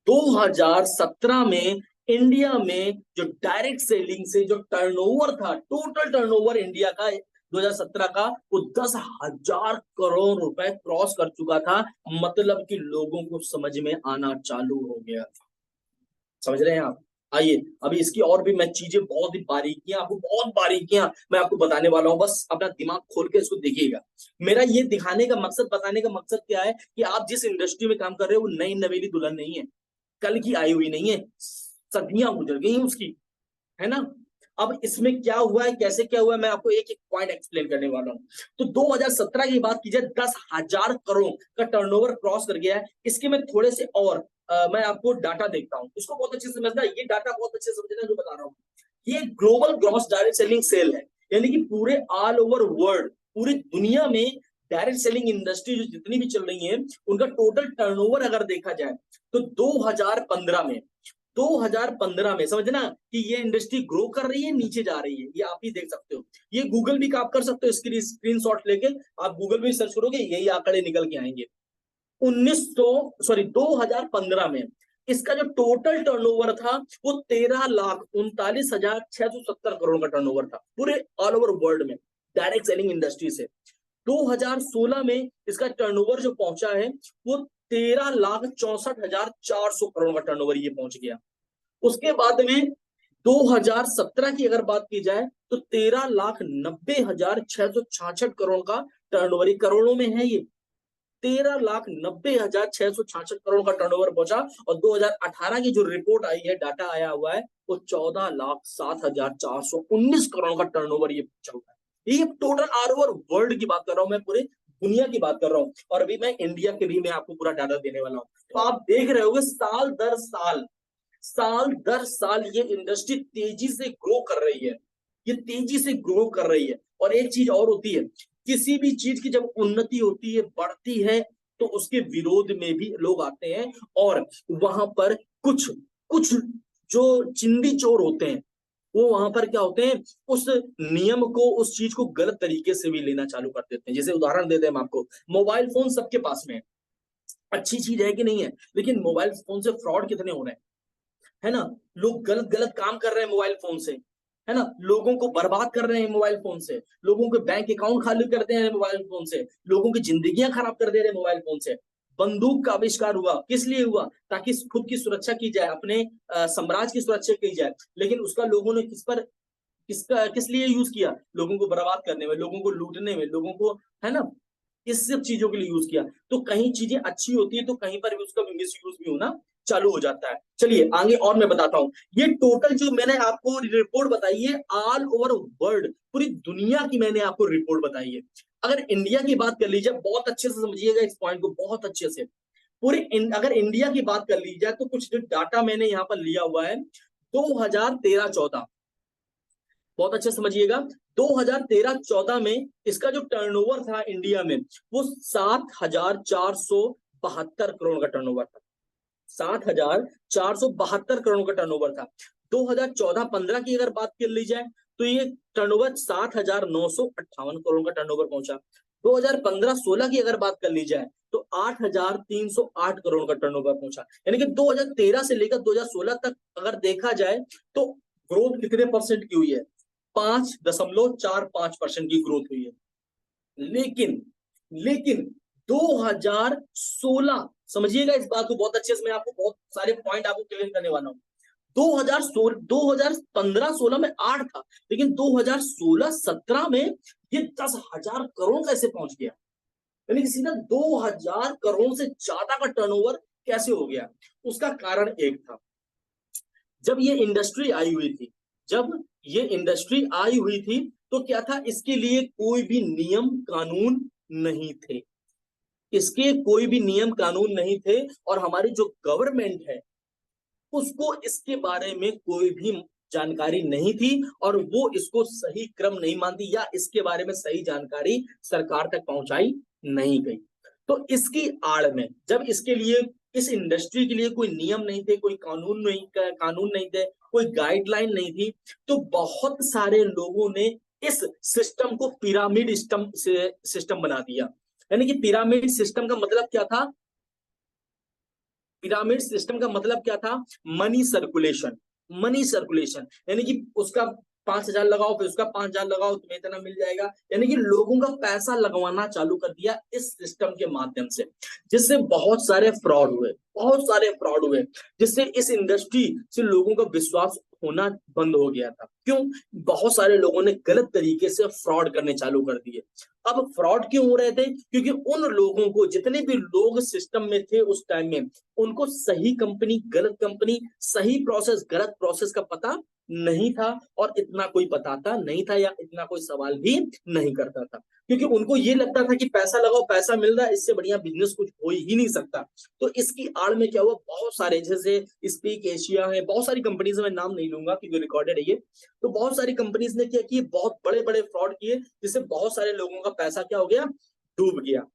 2017 में इंडिया में जो डायरेक्ट सेलिंग से जो टर्नओवर था, टोटल टर्नओवर इंडिया का 2017 का, वो 10,000 करोड़ रुपए क्रॉस कर चुका था। मतलब कि लोगों को समझ में आना चालू हो गया था। समझ रहे हैं आप? आइए अभी इसकी और भी मैं चीजें बहुत ही बारीकियां मैं आपको बताने वाला हूं, बस अपना दिमाग खोल के इसको देखिएगा। मेरा ये दिखाने का मकसद, बताने का मकसद क्या है कि आप जिस इंडस्ट्री में काम कर रहे हो वो नई नवेली दुल्हन नहीं है, कल की आई हुई नहीं है, सदियां गुजर गई उसकी, है ना। अब इसमें क्या हुआ है, कैसे क्या हुआ है, मैं आपको एक एक पॉइंट एक्सप्लेन करने वाला हूं। तो 2017 की बात की जाए, 10,000 करोड़ का टर्नओवर क्रॉस कर गया है। इसके में थोड़े से और मैं आपको डाटा देखता हूं, इसको बहुत अच्छे से समझना, ये डाटा बहुत अच्छे से समझना जो बता रहा हूं। ये global gross direct selling sale है, यानी कि पूरे ऑल ओवर वर्ल्ड, पूरी दुनिया में डायरेक्ट सेलिंग इंडस्ट्री जो जितनी भी चल रही है उनका टोटल टर्नओवर अगर देखा जाए तो 2015 में समझना कि ये इंडस्ट्री ग्रो कर रही है, नीचे जा रही है, ये आप ही देख सकते हो। ये गूगल भी आप कर सकते हो, स्क्रीनशॉट लेके आप गूगल में सर्च करोगे यही आंकड़े निकल के आएंगे। 2015 में इसका जो टोटल टर्नओवर था वो 13,39,670 करोड़ का टर्नओवर था पूरे ऑल ओवर वर्ल्ड में डायरेक्ट सेलिंग इंडस्ट्री से। 2016 में इसका टर्नओवर जो पहुंचा है वो 13,64,400 करोड़ का टर्नओवर ये पहुंच गया। उसके बाद में 2017 की अगर बात की जाए तो 13,90,666 करोड़ का टर्नओवर, करोड़ों में है ये, 13,90,666 करोड़ का टर्नओवर पहुंचा। और 2018 की जो रिपोर्ट आई है, डाटा आया हुआ है, वो 14,07,419 करोड़ का टर्नओवर ये चल रहा है। ये टोटल ऑल ओवर वर्ल्ड की बात कर रहा हूं मैं, पूरे दुनिया की बात कर रहा हूं। और अभी मैं इंडिया के लिए मैं आपको पूरा डाटा देने वाला हूं। तो आप देख रहे होंगे साल दर साल ये इंडस्ट्री तेजी से ग्रो कर रही है, ये तेजी से ग्रो कर रही है। और एक चीज और होती है, किसी भी चीज की जब उन्नति होती है, बढ़ती है, तो उसके विरोध में भी लोग आते हैं और वहां पर कुछ जो चिंदी चोर होते हैं वो वहां पर क्या होते हैं, उस नियम को, उस चीज को गलत तरीके से भी लेना चालू कर देते हैं। जैसे उदाहरण देते हैं हम आपको, मोबाइल फोन सबके पास में है, अच्छी चीज है कि नहीं है, लेकिन मोबाइल फोन से फ्रॉड कितने हो रहे हैं, है ना। लोग गलत काम कर रहे हैं मोबाइल फोन से, है ना, लोगों को बर्बाद कर रहे हैं मोबाइल फोन से, लोगों के बैंक अकाउंट खाली करते हैं मोबाइल फोन से, लोगों की जिंदगियां खराब कर दे रहे हैं मोबाइल फोन से। बंदूक का आविष्कार हुआ किस लिए हुआ, ताकि खुद की सुरक्षा की जाए, अपने साम्राज्य की सुरक्षा की जाए। लेकिन उसका लोगों ने किस लिए यूज किया, लोगों को बर्बाद करने में, लोगों को लूटने में, लोगों को, है ना, इस सब चीजों के लिए यूज किया। तो कहीं चीजें अच्छी होती है तो कहीं पर भी उसका मिस यूज भी होना चालू हो जाता है। चलिए आगे और मैं बताता हूं। ये टोटल जो मैंने आपको रिपोर्ट बताई है ऑल ओवर वर्ल्ड, पूरी दुनिया की मैंने आपको रिपोर्ट बताई है। अगर इंडिया की बात कर लीजिए, बहुत अच्छे से समझिएगा इस पॉइंट को, बहुत अच्छे से। अगर इंडिया की बात कर ली जाए तो कुछ जो डाटा मैंने यहाँ पर लिया हुआ है 2013-14, बहुत अच्छे समझिएगा। 2013-14 में इसका जो टर्नओवर था इंडिया में वो 7,472 करोड़ का टर्नओवर था, 7,472 करोड़ का टर्नओवर था। 2014-15 की अगर बात कर ली जाए तो ये टर्नओवर 7,958 करोड़ का टर्नओवर पहुंचा। 2015-16 की अगर बात कर ली जाए तो 8,308 करोड़ का टर्नओवर पहुंचा। यानी कि 2013 से लेकर 2016 तक अगर देखा जाए तो ग्रोथ कितने परसेंट की हुई है? 5.45% की ग्रोथ हुई है। लेकिन लेकिन 2016, समझिएगा इस बात को बहुत अच्छे से, मैं आपको बहुत सारे पॉइंट आपको क्लियर करने वाला हूं। 2015-16 में 8 था, लेकिन 2016-17 में ये 10,000 करोड़ कैसे पहुंच गया? यानी कि सीधा 2,000 करोड़ से ज्यादा का टर्नओवर कैसे हो गया? उसका कारण एक था, जब ये इंडस्ट्री आई हुई थी, जब ये इंडस्ट्री आई हुई थी तो क्या था, इसके लिए कोई भी नियम कानून नहीं थे। इसके कोई भी नियम कानून नहीं थे और हमारी जो गवर्नमेंट है उसको इसके बारे में कोई भी जानकारी नहीं थी और वो इसको सही क्रम नहीं मानती या इसके बारे में सही जानकारी सरकार तक पहुंचाई नहीं गई। तो इसकी आड़ में जब इसके लिए, इस इंडस्ट्री के लिए कोई नियम नहीं थे, कोई कानून नहीं थे, कोई गाइडलाइन नहीं थी, तो बहुत सारे लोगों ने इस सिस्टम को पिरामिड सिस्टम बना दिया। यानी कि पिरामिड सिस्टम का मतलब क्या था? पिरामिड सिस्टम का मतलब क्या था? Money circulation. मनी सर्कुलेशन यानी कि उसका 5,000 लगाओ, फिर उसका 5,000 लगाओ, तुम्हें इतना मिल जाएगा। यानी कि लोगों का पैसा लगवाना चालू कर दिया इस सिस्टम के माध्यम से, जिससे बहुत सारे फ्रॉड हुए, बहुत सारे फ्रॉड हुए, जिससे इस इंडस्ट्री से लोगों का विश्वास होना बंद हो गया था। क्यों? बहुत सारे लोगों ने गलत तरीके से फ्रॉड करने चालू कर दिए। अब फ्रॉड क्यों हो रहे थे? क्योंकि उन लोगों को, जितने भी लोग सिस्टम में थे उस टाइम में, उनको सही कंपनी, गलत कंपनी, सही प्रोसेस, गलत प्रोसेस का पता नहीं था और इतना कोई बताता नहीं था या इतना कोई सवाल भी नहीं करता था, क्योंकि उनको ये लगता था कि पैसा लगाओ, पैसा मिल रहा है, इससे बढ़िया बिजनेस कुछ हो ही नहीं सकता। तो इसकी आड़ में क्या हुआ, बहुत सारे, जैसे स्पीक एशिया है, बहुत सारी कंपनीज, मैं नाम नहीं लूंगा क्योंकि रिकॉर्डेड है ये, तो बहुत सारी कंपनीज ने क्या किए, बहुत बड़े बड़े फ्रॉड किए, जिससे बहुत सारे लोगों का पैसा क्या हो गया, डूब गया।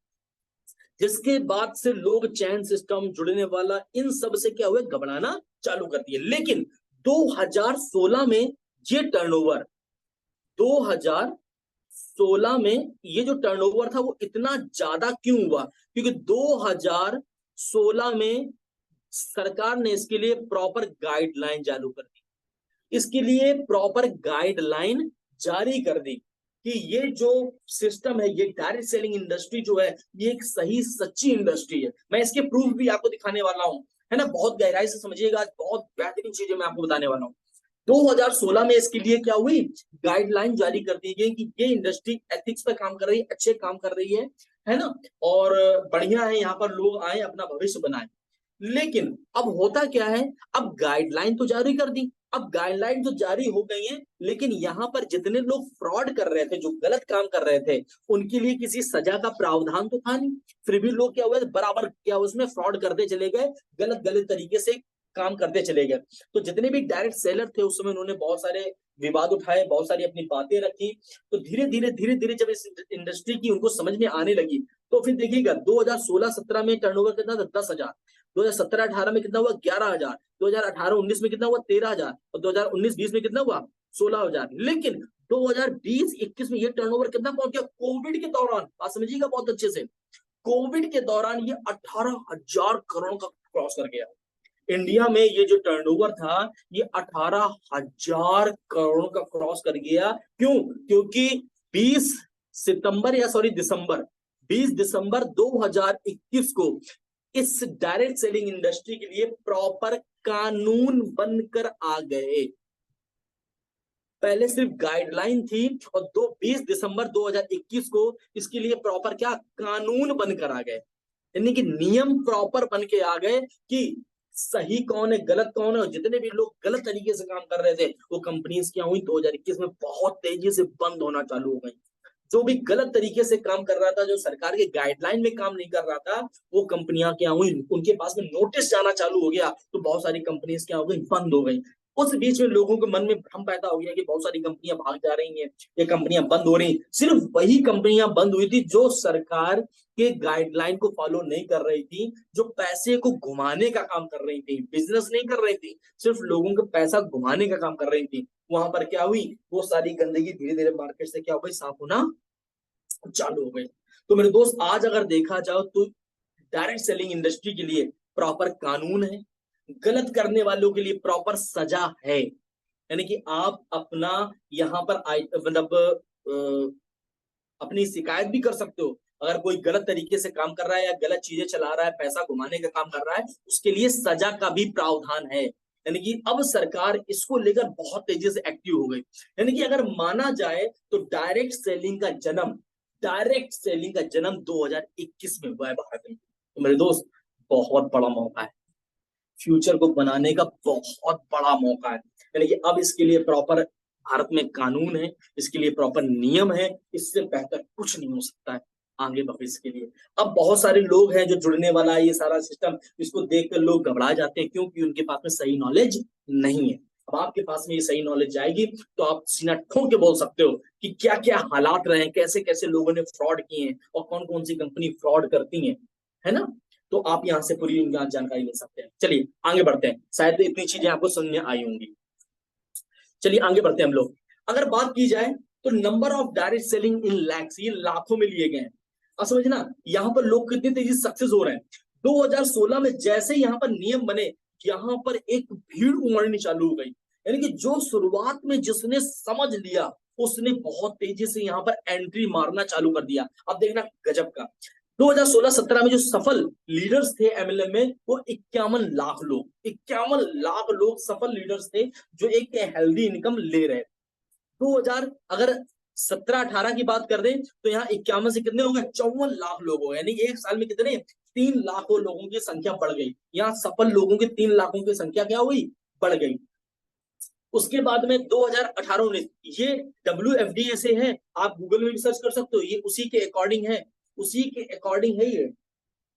जिसके बाद से लोग चैन सिस्टम, जुड़ने वाला, इन सब से क्या हुए, घबराना चालू कर दिए। लेकिन 2016 में ये टर्नओवर, 2016 में ये जो टर्नओवर था वो इतना ज्यादा क्यों हुआ? क्योंकि 2016 में सरकार ने इसके लिए प्रॉपर गाइडलाइन चालू कर दी, इसके लिए प्रॉपर गाइडलाइन जारी कर दी कि ये जो सिस्टम है, ये डायरेक्ट सेलिंग इंडस्ट्री जो है, ये एक सही सच्ची इंडस्ट्री है। मैं इसके प्रूफ भी आपको दिखाने वाला हूं, है ना, बहुत गहराई से समझिएगा, आज बहुत बेहतरीन चीजें मैं आपको बताने वाला हूं। 2016 में इसके लिए क्या हुई, गाइडलाइन जारी कर दी गई कि ये इंडस्ट्री एथिक्स पे काम कर रही है, अच्छे काम कर रही है ना, और बढ़िया है, यहाँ पर लोग आए अपना भविष्य बनाए। लेकिन अब होता क्या है, अब गाइडलाइन तो जारी कर दी, अब गाइडलाइन तो जारी हो गई है, लेकिन यहाँ पर जितने लोग फ्रॉड कर रहे थे, जो गलत काम कर रहे थे, उनके लिए किसी सजा का प्रावधान तो था नहीं। फिर भी लोग क्या हुए, बराबर क्या उसमें फ्रॉड करते चले गए, गलत गलत तरीके से काम करते चले गए। तो जितने भी डायरेक्ट सेलर थे उस समय, उन्होंने बहुत सारे विवाद उठाए, बहुत सारी अपनी बातें रखी। तो धीरे धीरे जब इस इंडस्ट्री की उनको समझ में आने लगी, तो फिर देखिएगा 2016-17 में टर्नओवर कितना था, 10,000। 2017-18 में कितना हुआ, 11,000। 2018-19 में कितना हुआ, 13,000। और 2019-20 में कितना हुआ, 16,000। लेकिन 2020-21 में ये टर्नओवर कितना पहुंच गया, कोविड के दौरान, बात समझिएगा बहुत अच्छे से, कोविड के दौरान ये 18,000 करोड़ का क्रॉस कर गया। इंडिया में ये जो टर्नओवर था, ये 18,000 करोड़ का क्रॉस कर गया। क्यों? क्योंकि 20 सितंबर या सॉरी दिसंबर 20 दिसंबर 2021 को इस डायरेक्ट सेलिंग इंडस्ट्री के लिए प्रॉपर कानून बनकर आ गए। पहले सिर्फ गाइडलाइन थी और 20 दिसंबर 2021 को इसके लिए प्रॉपर क्या, कानून बनकर आ गए। यानी कि नियम प्रॉपर बन के आ गए कि सही कौन है, गलत कौन है, और जितने भी लोग गलत तरीके से काम कर रहे थे वो कंपनीज क्या हुई, 2021 में बहुत तेजी से बंद होना चालू हो गई। जो भी गलत तरीके से काम कर रहा था, जो सरकार के गाइडलाइन में काम नहीं कर रहा था, वो कंपनियां क्या हुई, उनके पास में नोटिस जाना चालू हो गया, तो बहुत सारी कंपनीज क्या हो गई, बंद हो गई। उस बीच में लोगों के मन में भ्रम पैदा हो गया कि बहुत सारी कंपनियां भाग जा रही हैं, ये कंपनियां बंद हो रही। सिर्फ वही कंपनियां बंद हुई थी जो सरकार के गाइडलाइन को फॉलो नहीं कर रही थी, जो पैसे को घुमाने का काम कर रही थी, बिजनेस नहीं कर रही थी, सिर्फ लोगों का पैसा घुमाने का काम कर रही थी। वहां पर क्या हुई, वो सारी गंदगी धीरे धीरे मार्केट से क्या हो गई, साफ होना चालू हो गई। तो मेरे दोस्त आज अगर देखा जाओ तो डायरेक्ट सेलिंग इंडस्ट्री के लिए प्रॉपर कानून है, गलत करने वालों के लिए प्रॉपर सजा है। यानी कि आप अपना यहाँ पर मतलब अपनी शिकायत भी कर सकते हो। अगर कोई गलत तरीके से काम कर रहा है या गलत चीजें चला रहा है, पैसा घुमाने का काम कर रहा है, उसके लिए सजा का भी प्रावधान है। यानी कि अब सरकार इसको लेकर बहुत तेजी से एक्टिव हो गई। यानी कि अगर माना जाए तो डायरेक्ट सेलिंग का जन्म 2021 में हुआ है भारत में। तो मेरे दोस्त बहुत बड़ा मौका है, फ्यूचर को बनाने का बहुत बड़ा मौका है। यानी कि अब इसके लिए प्रॉपर भारत में कानून है, इसके लिए प्रॉपर नियम है, इससे बेहतर कुछ नहीं हो सकता है आगे भविष्य के लिए। अब बहुत सारे लोग हैं जो जुड़ने वाला है ये सारा सिस्टम, इसको देखकर लोग घबरा जाते हैं क्योंकि उनके पास में सही नॉलेज नहीं है। अब आपके पास में ये सही नॉलेज जाएगी तो आप सीना ठोक के बोल सकते हो कि क्या क्या हालात रहे हैं, कैसे कैसे लोगों ने फ्रॉड किए हैं और कौन कौन सी कंपनी फ्रॉड करती है ना। तो आप यहाँ से पूरी जानकारी ले सकते हैं। चलिए आगे बढ़ते हैं, शायद इतनी चीजें आपको समझ में आई होंगी। चलिए आगे बढ़ते हैं हम लोग। अगर बात की जाए तो नंबर ऑफ डायरेक्ट सेलिंग इन लैक्स, ये लाखों में लिए गए हैं। अब समझना यहाँ पर लोग कितनी तेजी से सक्सेस हो रहे हैं। 2016 में जैसे यहाँ पर नियम बने, यहाँ पर एक भीड़ उमड़नी चालू हो गई। यानी कि जो शुरुआत में जिसने समझ लिया उसने बहुत तेजी से यहाँ पर एंट्री मारना चालू कर दिया। अब देखना गजब का, 2016-17 में जो सफल लीडर्स थे एमएलएम में वो 51 लाख लोग सफल लीडर्स थे जो एक हेल्दी इनकम ले रहे। 2000 अगर 17-18 की बात कर दें तो यहाँ 51 से कितने हो गए, 54 लाख लोग हो गए। यानी एक साल में कितने, 3 लाखों लोगों की संख्या बढ़ गई। यहाँ सफल लोगों की 3 लाखों की संख्या क्या हुई, बढ़ गई। उसके बाद में 2018-19 ये WFDA से है, आप गूगल में भी सर्च कर सकते हो, ये उसी के अकॉर्डिंग है, ये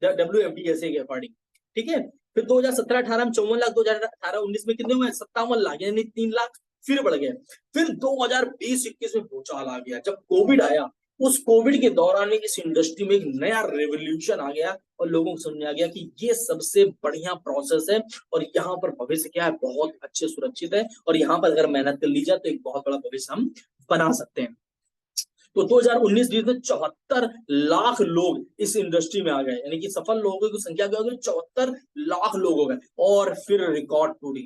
WFDA से के अकॉर्डिंग। ठीक है, फिर 2017-18 में 54 लाख, 2018-19 में कितने हुए, 57 लाख, यानी 3 लाख फिर बढ़ गए। फिर 2020-21 में भूचाल आ गया, जब कोविड आया। उस कोविड के दौरान में इस इंडस्ट्री में एक नया रेवोल्यूशन आ गया और लोगों को समझ में आ गया कि ये सबसे बढ़िया प्रोसेस है और यहाँ पर भविष्य क्या है, बहुत अच्छे सुरक्षित है और यहाँ पर अगर मेहनत कर ली जाए तो एक बहुत बड़ा भविष्य हम बना सकते हैं। तो 2019-20 में 74 लाख लोग इस इंडस्ट्री में आ गए, यानी कि सफल लोगों की संख्या क्या हो गई, 74 लाख लोग हो गए। और फिर रिकॉर्ड टूट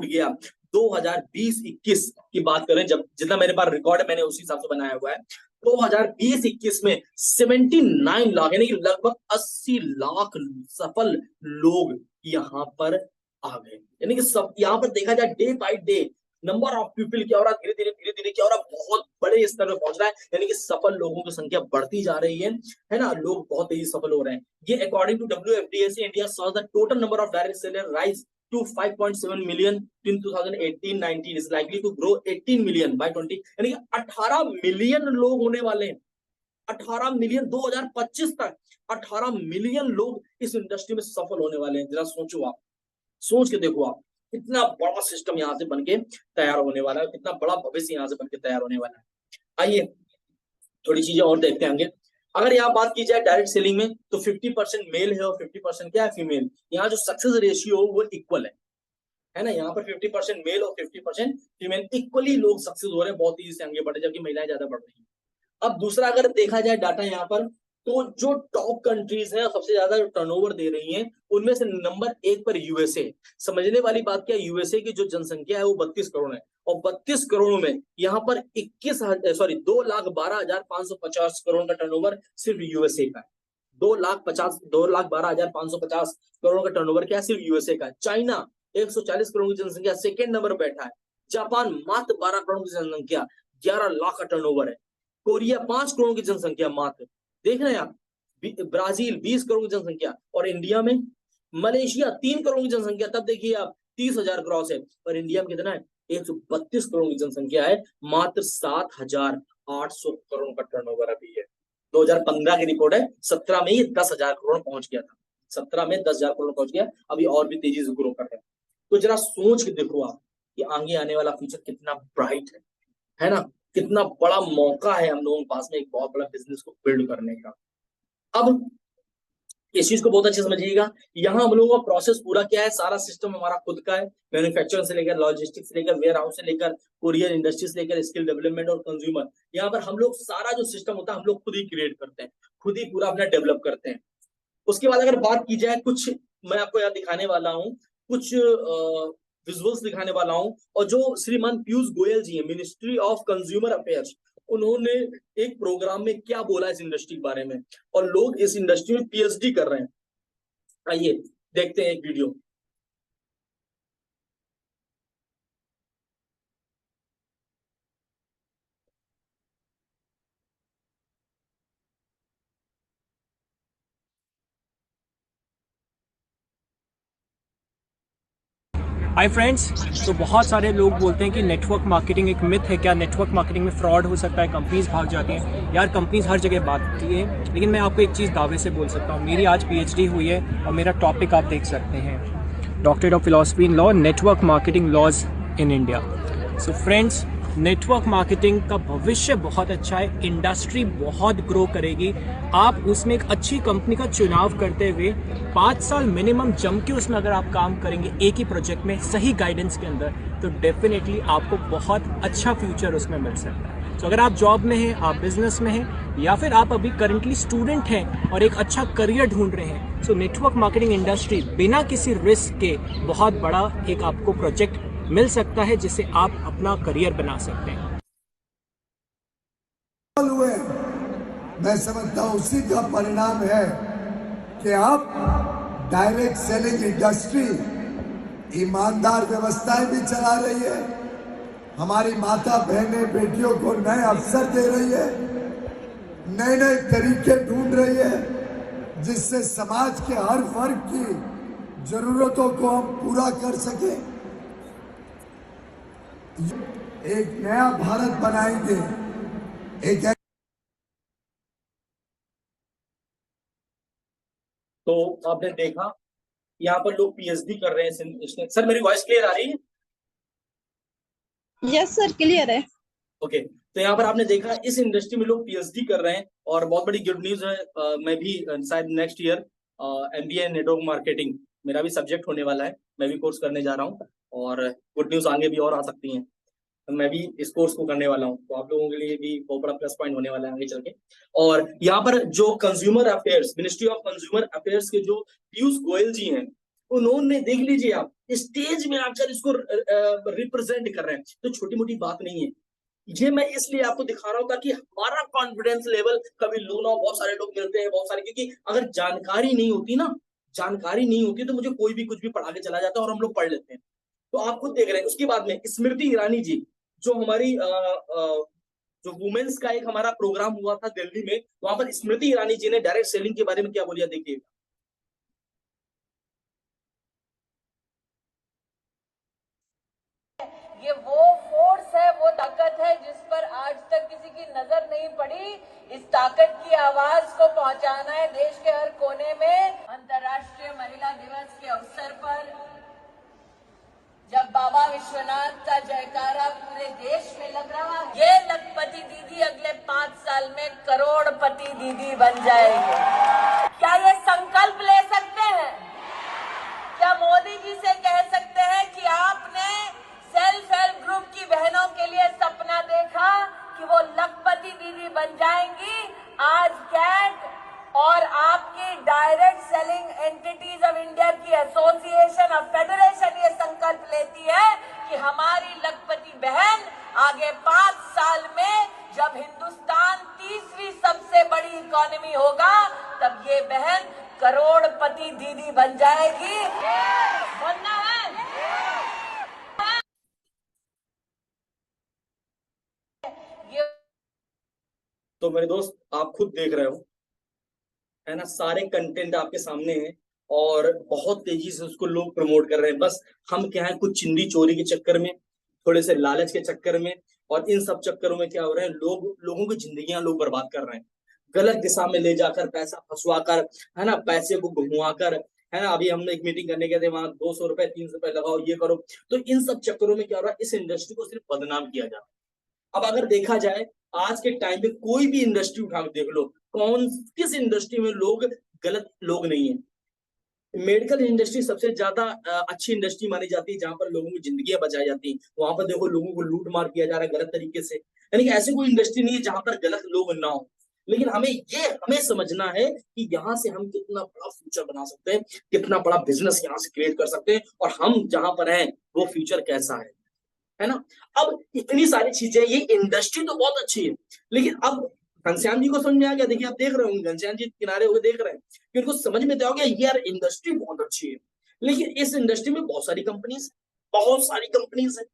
गया 2020-21 की बात करें, जब जितना मेरे पास रिकॉर्ड है मैंने उसी हिसाब से बनाया हुआ है। 2020-21 में 79 लाख, यानी कि लगभग 80 लाख सफल लोग यहाँ पर आ गए। यानी कि सब यहाँ पर देखा जाए day by day number of people क्या हो रहा है, धीरे धीरे क्या हो रहा है, बहुत बड़े स्तर पर पहुंच रहा है। यानी कि सफल लोगों की संख्या बढ़ती जा रही है ना, लोग बहुत तेजी सफल हो रहे हैं। ये अकॉर्डिंग टू WFDA से India saw the total number of direct seller rise to 5.7 million in 2018-19 is likely to grow 18 million by 20, यानी कि 18 मिलियन लोग होने वाले हैं। 18 मिलियन 2025 तक 18 मिलियन लोग इस इंडस्ट्री में सफल होने वाले हैं। जरा सोचो, आप सोच के देखो, आप कितना बड़ा सिस्टम यहाँ से बनके तैयार होने वाला है, कितना बड़ा भविष्य यहाँ से बनके तैयार होने वाला है। आइए थोड़ी चीजें और देखते हैं आगे। अगर यहाँ बात की जाए डायरेक्ट सेलिंग में तो 50% मेल है और 50% क्या है, फीमेल। यहाँ जो सक्सेस रेशियो वो इक्वल है ना, यहाँ पर 50% मेल और 50% फीमेल, इक्वली लोग सक्सेस हो रहे हैं, बहुत तेजी से आगे बढ़े, जबकि महिलाएं ज्यादा बढ़ रही हैं। अब दूसरा अगर देखा जाए डाटा यहाँ पर, तो जो टॉप कंट्रीज हैं सबसे ज्यादा टर्नओवर दे रही हैं उनमें से नंबर 1 पर यूएसए। समझने वाली बात क्या है, यूएसए की जो जनसंख्या है वो 32 करोड़ है और 32 करोड़ में यहाँ पर 2,12,550 करोड़ का टर्नओवर सिर्फ यूएसए का है। 2,12,550 करोड़ का टर्नओवर क्या है, सिर्फ यूएसए का है। चाइना 140 करोड़ की जनसंख्या, सेकेंड नंबर बैठा है। जापान मात्र 12 करोड़ की जनसंख्या, 11 लाख का टर्नओवर है। कोरिया 5 करोड़ की जनसंख्या मात्र, देख रहे हैं आप। ब्राजील 20 करोड़ की जनसंख्या और इंडिया में, मलेशिया 3 करोड़ की जनसंख्या, तब देखिए आप 30,000 क्रॉस है। और इंडिया में कितना है, 132 करोड़ की जनसंख्या है, मात्र 7,800 करोड़ का टर्नओवर अभी है। 2015 की रिपोर्ट है, 17 में ये 10,000 करोड़ पहुंच गया था, 17 में 10,000 करोड़ पहुंच गया, अभी और भी तेजी से ग्रो कर रहे हैं। तो जरा सोच के देखो आप कि आगे आने वाला फ्यूचर कितना ब्राइट है ना, कितना बड़ा मौका है हम लोगों के पास में एक बहुत बड़ा बिजनेस को बिल्ड करने का। अब इस चीज को बहुत अच्छे से समझिएगा। यहाँ हम लोगों का प्रोसेस पूरा क्या है, सारा सिस्टम हमारा खुद का है, मैन्युफैक्चरिंग से लेकर, लॉजिस्टिक्स से लेकर, वेयर हाउस से लेकर, कुरियर इंडस्ट्री से लेकर, स्किल डेवलपमेंट और कंज्यूमर। यहाँ पर हम लोग सारा जो सिस्टम होता है हम लोग खुद ही क्रिएट करते हैं, खुद ही पूरा अपना डेवलप करते हैं। उसके बाद अगर बात की जाए, कुछ मैं आपको यहाँ दिखाने वाला हूँ, कुछ विजुअल्स दिखाने वाला हूँ। और जो श्रीमान पीयूष गोयल जी है, मिनिस्ट्री ऑफ कंज्यूमर अफेयर्स, उन्होंने एक प्रोग्राम में क्या बोला इस इंडस्ट्री के बारे में, और लोग इस इंडस्ट्री में पीएचडी कर रहे हैं। आइए देखते हैं एक वीडियो। Hi friends. तो बहुत सारे लोग बोलते हैं कि नेटवर्क मार्केटिंग एक मिथ है। क्या नेटवर्क मार्केटिंग में फ्रॉड हो सकता है, कंपनीज भाग जाती हैं? यार कंपनीज हर जगह भागती है, लेकिन मैं आपको एक चीज़ दावे से बोल सकता हूँ, मेरी आज पीएचडी हुई है और मेरा टॉपिक आप देख सकते हैं, doctorate of philosophy in law, network marketing laws in India. So friends, network marketing का भविष्य बहुत अच्छा है, इंडस्ट्री बहुत ग्रो करेगी। आप उसमें एक अच्छी कंपनी का चुनाव करते हुए 5 साल मिनिमम जम के उसमें अगर आप काम करेंगे एक ही प्रोजेक्ट में सही गाइडेंस के अंदर, तो डेफिनेटली आपको बहुत अच्छा फ्यूचर उसमें मिल सकता है। तो अगर आप जॉब में हैं, आप बिजनेस में हैं, या फिर आप अभी करंटली स्टूडेंट हैं और एक अच्छा करियर ढूंढ रहे हैं, सो नेटवर्क मार्केटिंग इंडस्ट्री बिना किसी रिस्क के बहुत बड़ा एक आपको प्रोजेक्ट मिल सकता है जिससे आप अपना करियर बना सकते हैं। मैं समझता हूं उसी का परिणाम है कि आप डायरेक्ट सेलिंग इंडस्ट्री ईमानदार व्यवस्थाएं भी चला रही है, हमारी माता बहनें बेटियों को नए अवसर दे रही है, नए नए तरीके ढूंढ रही है जिससे समाज के हर वर्ग की जरूरतों को हम पूरा कर सके। एक नया भारत बनाएंगे, एक। तो आपने देखा यहाँ पर लोग पीएचडी कर रहे हैं। सर मेरी वॉइस क्लियर आ रही है? यस सर, क्लियर है। ओके, तो यहाँ पर आपने देखा इस इंडस्ट्री में लोग पीएचडी कर रहे हैं, और बहुत बड़ी गुड न्यूज है। मैं भी शायद next year MBA network marketing मेरा भी सब्जेक्ट होने वाला है, मैं भी कोर्स करने जा रहा हूँ, और गुड न्यूज आगे भी और आ सकती हैं। तो मैं भी इस कोर्स को करने वाला हूँ, तो आप लोगों के लिए भी बहुत बड़ा प्लस पॉइंट होने वाला है आगे चल के। और यहाँ पर जो consumer affairs, ministry of consumer affairs के जो पीयूष गोयल जी हैं, उन्होंने देख लीजिए आप स्टेज में आकर इसको रिप्रेजेंट कर रहे हैं, तो छोटी मोटी बात नहीं है। ये मैं इसलिए आपको दिखा रहा हूँ ताकि हमारा कॉन्फिडेंस लेवल कभी लो ना हो। बहुत सारे लोग मिलते हैं, बहुत सारे, क्योंकि अगर जानकारी नहीं होती ना, जानकारी नहीं होती तो मुझे कोई भी कुछ भी पढ़ा के चला जाता है और हम लोग पढ़ लेते हैं। तो आप खुद देख रहे हैं। उसके बाद में स्मृति ईरानी जी, जो हमारी जो वुमेन्स का एक हमारा प्रोग्राम हुआ था दिल्ली में, वहां पर स्मृति ईरानी जी ने डायरेक्ट सेलिंग के बारे में क्या बोलिया, देखिए। ये वो फोर्स है, वो ताकत है जिस पर आज तक किसी की नजर नहीं पड़ी। इस ताकत की आवाज को पहुंचाना है देश के हर कोने में। अंतर्राष्ट्रीय महिला दिवस के अवसर पर जब बाबा विश्वनाथ का जयकारा पूरे देश में लग रहा है, ये लखपति दीदी अगले 5 साल में करोड़पति दीदी बन जाएगी। क्या ये संकल्प ले सकते हैं? क्या मोदी जी से कह सकते हैं कि आपने सेल्फ हेल्प ग्रुप की बहनों के लिए सपना देखा कि वो लखपति दीदी बन जाएंगी? आज कैट और आपकी direct selling entities of India की एसोसिएशन ऑफ फेडरेशन ये संकल्प लेती है कि हमारी लखपति बहन आगे 5 साल में जब हिंदुस्तान 30वीं सबसे बड़ी इकोनॉमी होगा, तब ये बहन करोड़पति दीदी बन जाएगी। बनना है। तो मेरे दोस्त आप खुद देख रहे हो, है ना, सारे कंटेंट आपके सामने है, और बहुत तेजी से उसको लोग प्रमोट कर रहे हैं। बस हम क्या है, कुछ चिंदी चोरी के चक्कर में, थोड़े से लालच के चक्कर में, और इन सब चक्करों में क्या हो रहा है, लोगों की जिंदगियां लोग बर्बाद कर रहे हैं, गलत दिशा में ले जाकर, पैसा फंसवा कर, है ना, पैसे को घुमा कर, है ना। अभी हमने एक मीटिंग करने गए थे, वहां 200 रुपए 300 रुपए लगाओ, ये करो। तो इन सब चक्करों में क्या हो रहा है, इस इंडस्ट्री को सिर्फ बदनाम किया जा रहा है। अब अगर देखा जाए आज के टाइम पे कोई भी इंडस्ट्री उठा के देख लो, किस इंडस्ट्री में लोग गलत लोग नहीं है। मेडिकल इंडस्ट्री सबसे ज्यादा अच्छी इंडस्ट्री मानी जाती है जहां पर लोगों की जिंदगियां बचाई जाती हैं। वहां पर देखो लोगों को लूट मार किया जा रहा है गलत तरीके से, यानी कि ऐसी कोई इंडस्ट्री नहीं है जहां पर गलत लोग ना हो। लेकिन हमें समझना है कि यहाँ से हम कितना बड़ा फ्यूचर बना सकते हैं, कितना बड़ा बिजनेस यहाँ से क्रिएट कर सकते हैं, और हम जहां पर हैं वो फ्यूचर कैसा है ना। अब इतनी सारी चीजें, ये इंडस्ट्री तो बहुत अच्छी है, लेकिन अब घनश्याम जी को समझ में आ गया। देखिए आप देख रहे होंगे घनश्याम जी किनारे होकर देख रहे हैं कि उनको समझ में तो आ गया यार इंडस्ट्री बहुत अच्छी है, लेकिन इस इंडस्ट्री में बहुत सारी कंपनीज है।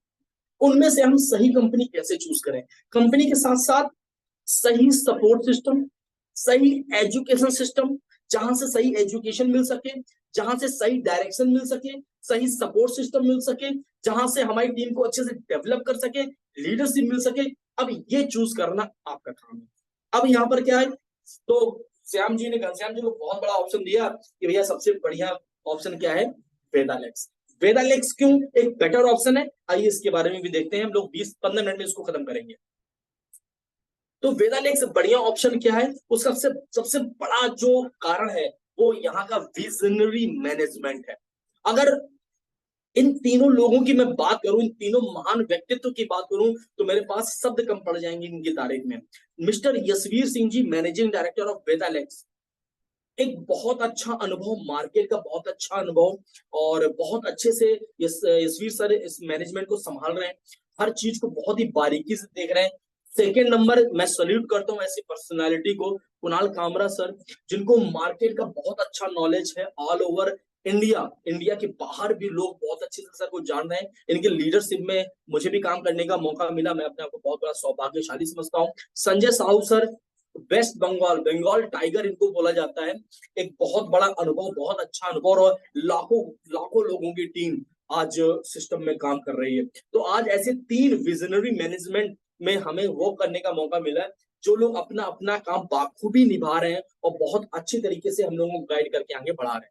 उनमें से हम सही कंपनी कैसे चूज करें, कंपनी के साथ साथ सही सपोर्ट सिस्टम, सही एजुकेशन सिस्टम, जहां से सही एजुकेशन मिल सके, जहां से सही डायरेक्शन मिल सके, सही सपोर्ट सिस्टम मिल सके, जहां से हमारी टीम को अच्छे से डेवलप कर सके, लीडरशिप मिल सके। अब ये चूज करना आपका काम है। अब यहाँ पर क्या है, तो श्याम जी ने घनश्याम जी को बहुत बड़ा ऑप्शन दिया कि भैया सबसे बढ़िया ऑप्शन क्या है, वेदालेक्स। वेदालेक्स क्यों एक बेटर ऑप्शन है, आइए इसके बारे में भी देखते हैं। हम लोग 20-15 मिनट में इसको खत्म करेंगे। तो वेदालेक्स बढ़िया ऑप्शन क्या है, उसका सबसे बड़ा जो कारण है वो यहाँ का विजनरी मैनेजमेंट है। अगर इन तीनों लोगों की मैं बात करूं, इन तीनों महान व्यक्तित्व की बात करूं, तो मेरे पास शब्द कम पड़ जाएंगे इनकी तारीफ में। Mr Yashveer Singh ji, managing director of Vedalex, एक बहुत अच्छा अनुभव, मार्केट का बहुत अच्छा अनुभव, और बहुत अच्छे से यशवीर सर इस मैनेजमेंट को संभाल रहे हैं, हर चीज को बहुत ही बारीकी से देख रहे हैं। सेकेंड नंबर मैं सल्यूट करता हूँ ऐसी पर्सनालिटी को, कुणाल कामरा सर, जिनको मार्केट का बहुत अच्छा नॉलेज है। ऑल ओवर इंडिया के बाहर भी लोग बहुत अच्छे से सर को जान रहे हैं। इनके लीडरशिप में मुझे भी काम करने का मौका मिला, मैं अपने आप को बहुत बड़ा सौभाग्यशाली समझता हूँ। Sanjay Sahu sir, West Bengal tiger इनको बोला जाता है, एक बहुत बड़ा अनुभव, बहुत अच्छा अनुभव, और लाखों लोगों की टीम आज सिस्टम में काम कर रही है। तो आज ऐसे 3 विजनरी मैनेजमेंट में हमें वो करने का मौका मिला है, जो लोग अपना अपना काम बाखूबी निभा रहे हैं और बहुत अच्छे तरीके से हम लोगों को गाइड करके आगे बढ़ा रहे हैं।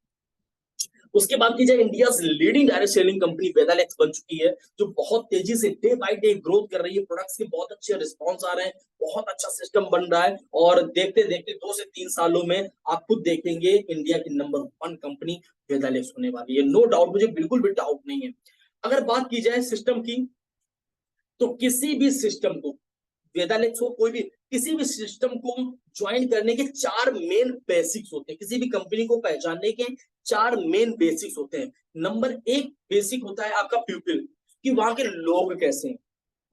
उसके बाद की जाए, India leading direct selling company Vedalex बन चुकी है, जो बहुत तेजी से डे बाय डे ग्रोथ कर रही है। प्रोडक्ट्स के बहुत अच्छे रिस्पॉन्स आ रहे हैं, बहुत अच्छा सिस्टम बन रहा है, और देखते देखते 2 से 3 सालों में आप खुद देखेंगे इंडिया की नंबर 1 कंपनी वेदालेक्स होने वाली है। नो डाउट, मुझे बिल्कुल भी डाउट नहीं है। अगर बात की जाए सिस्टम की, तो किसी भी सिस्टम को, वेदालेक्स हो कोई भी, किसी भी सिस्टम को ज्वाइन करने के 4 मेन बेसिक्स होते हैं। किसी भी कंपनी को पहचानने के 4 मेन बेसिक्स होते हैं। नंबर 1 बेसिक होता है आपका पीपल, कि वहां के लोग कैसे हैं,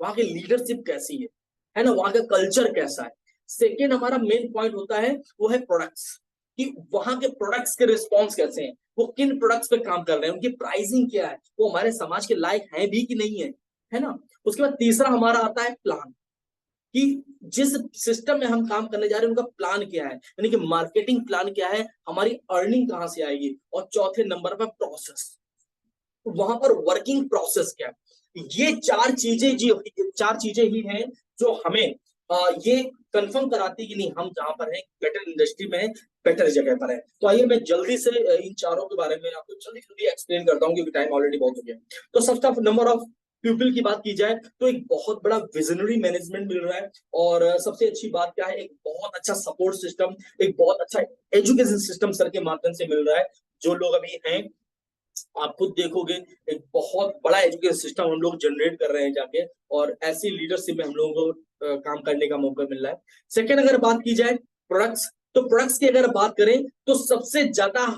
वहां की लीडरशिप कैसी है ना, वहां का कल्चर कैसा है। सेकेंड हमारा मेन पॉइंट होता है वो है प्रोडक्ट्स, कि वहां के प्रोडक्ट्स के रिस्पॉन्स कैसे हैं, वो किन प्रोडक्ट्स पे काम कर रहे हैं, उनकी प्राइसिंग क्या है, वो हमारे समाज के लायक है भी कि नहीं है ना। उसके बाद तीसरा हमारा आता है प्लान, कि जिस सिस्टम में हम काम करने जा रहे हैं उनका प्लान क्या है, यानी कि मार्केटिंग प्लान क्या है, हमारी अर्निंग कहां से आएगी। और चौथे नंबर पर प्रोसेस, वहां पर वर्किंग प्रोसेस क्या है। ये 4 चीजें ही हैं जो हमें ये कंफर्म कराती कि नहीं हम जहां पर हैं बेटर इंडस्ट्री में है, बेटर जगह पर है। तो आइए मैं जल्दी से इन चारों के बारे में आपको जल्दी एक्सप्लेन करता हूँ, क्योंकि टाइम ऑलरेडी बहुत हो गया। तो सबसे नंबर ऑफ पीपल की बात की जाए तो एक बहुत बड़ा विजनरी मैनेजमेंट मिल रहा है, और सबसे अच्छी बात क्या है, एक बहुत अच्छा सपोर्ट सिस्टम, एक बहुत अच्छा एजुकेशन सिस्टम सर के माध्यम से मिल रहा है। जो लोग अभी हैं, आप खुद देखोगे एक बहुत बड़ा एजुकेशन सिस्टम हम लोग जनरेट कर रहे हैं जाके, और ऐसी लीडरशिप में हम लोगों को काम करने का मौका मिल रहा है। सेकेंड अगर बात की जाए प्रोडक्ट्स, तो प्रोडक्ट्स की अगर बात करें तो सबसे ज्यादा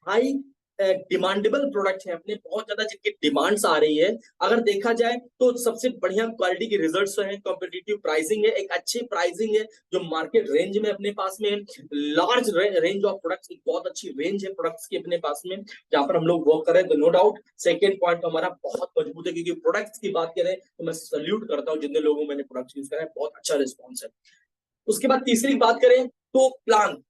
हाई डिमांडेबल प्रोडक्ट है अपने, बहुत ज्यादा जिनकी डिमांड्स आ रही है। अगर देखा जाए तो सबसे बढ़िया क्वालिटी के रिजल्ट्स हैं, कॉम्पिटिटिव प्राइसिंग है, एक अच्छी प्राइसिंग है जो मार्केट रेंज में अपने पास में है, लार्ज रेंज ऑफ प्रोडक्ट्स, एक बहुत अच्छी रेंज है प्रोडक्ट्स की अपने पास में जहां पर हम लोग वर्क करें। तो नो डाउट सेकेंड पॉइंट हमारा बहुत मजबूत है, क्योंकि प्रोडक्ट्स की बात करें तो मैं सल्यूट करता हूँ जितने लोगों मैंने प्रोडक्ट्स यूज करा है, बहुत अच्छा रिस्पॉन्स है। उसके बाद तीसरी बात करें तो प्लान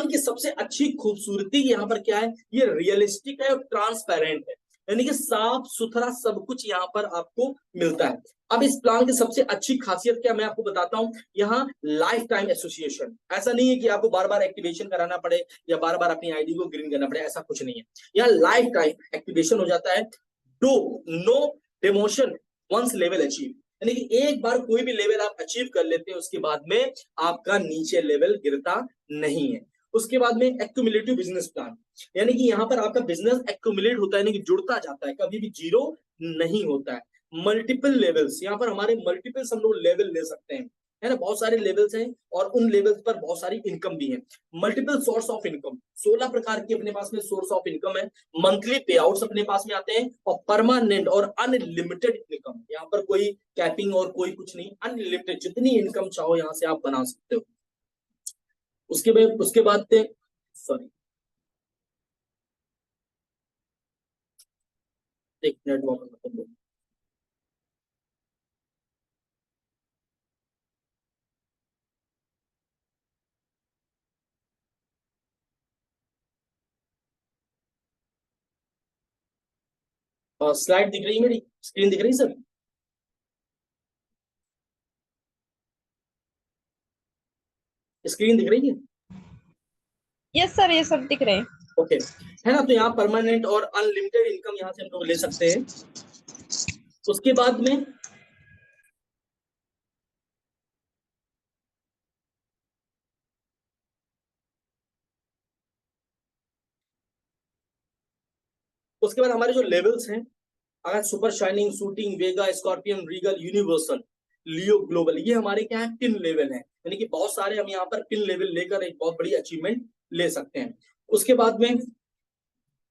की सबसे अच्छी खूबसूरती यहाँ पर क्या है, ये रियलिस्टिक है और ट्रांसपेरेंट है, यानी कि साफ सुथरा सब कुछ यहाँ पर आपको मिलता है। अब इस प्लान की सबसे अच्छी खासियत क्या मैं आपको बताता हूँ, यहाँ लाइफ टाइम एसोसिएशन, ऐसा नहीं है कि आपको बार बार एक्टिवेशन कराना पड़े या बार बार अपनी आईडी को ग्रीन करना पड़े, ऐसा कुछ नहीं है। यहाँ लाइफ टाइम एक्टिवेशन हो जाता है। Do no demotion once level achieve, यानी कि एक बार कोई भी लेवल आप अचीव कर लेते हैं उसके बाद में आपका नीचे लेवल गिरता नहीं है। उसके बाद में एक्यूमुलेटिव बिजनेस प्लान, यानी कि यहाँ पर आपका बिजनेस एक्यूमुलेट होता है, यानी कि जुड़ता जाता है, कभी भी जीरो नहीं होता है। मल्टीपल लेवल्स, यहाँ पर हमारे मल्टीपल्स हम लोग लेवल ले सकते हैं, है ना, बहुत सारे लेवल्स हैं और उन लेवल्स पर बहुत सारी इनकम भी है। मल्टीपल सोर्स ऑफ इनकम, 16 प्रकार की अपने पास में सोर्स ऑफ इनकम है। मंथली पे आउट्स अपने पास में आते हैं और परमानेंट और अनलिमिटेड इनकम, यहाँ पर कोई कैपिंग और कोई कुछ नहीं, अनलिमिटेड जितनी इनकम चाहो यहाँ से आप बना सकते हो। उसके बाद सॉरी एक नेटवर्क स्लाइड दिख रही है, मेरी स्क्रीन दिख रही है सर? स्क्रीन दिख रही है? यस सर, ये सब दिख रहे हैं। ओके, है ना। तो यहाँ परमानेंट और अनलिमिटेड इनकम यहाँ से हम लोग ले सकते हैं। उसके बाद में हमारे जो लेवल्स हैं, अगर सुपर शाइनिंग, शूटिंग, वेगा, scorpion, regal, universal, Leo, global, ये हमारे क्या है, पिन लेवल है, यानी कि बहुत सारे हम यहाँ पर पिन लेवल लेकर एक बहुत बड़ी अचीवमेंट ले सकते हैं। उसके बाद में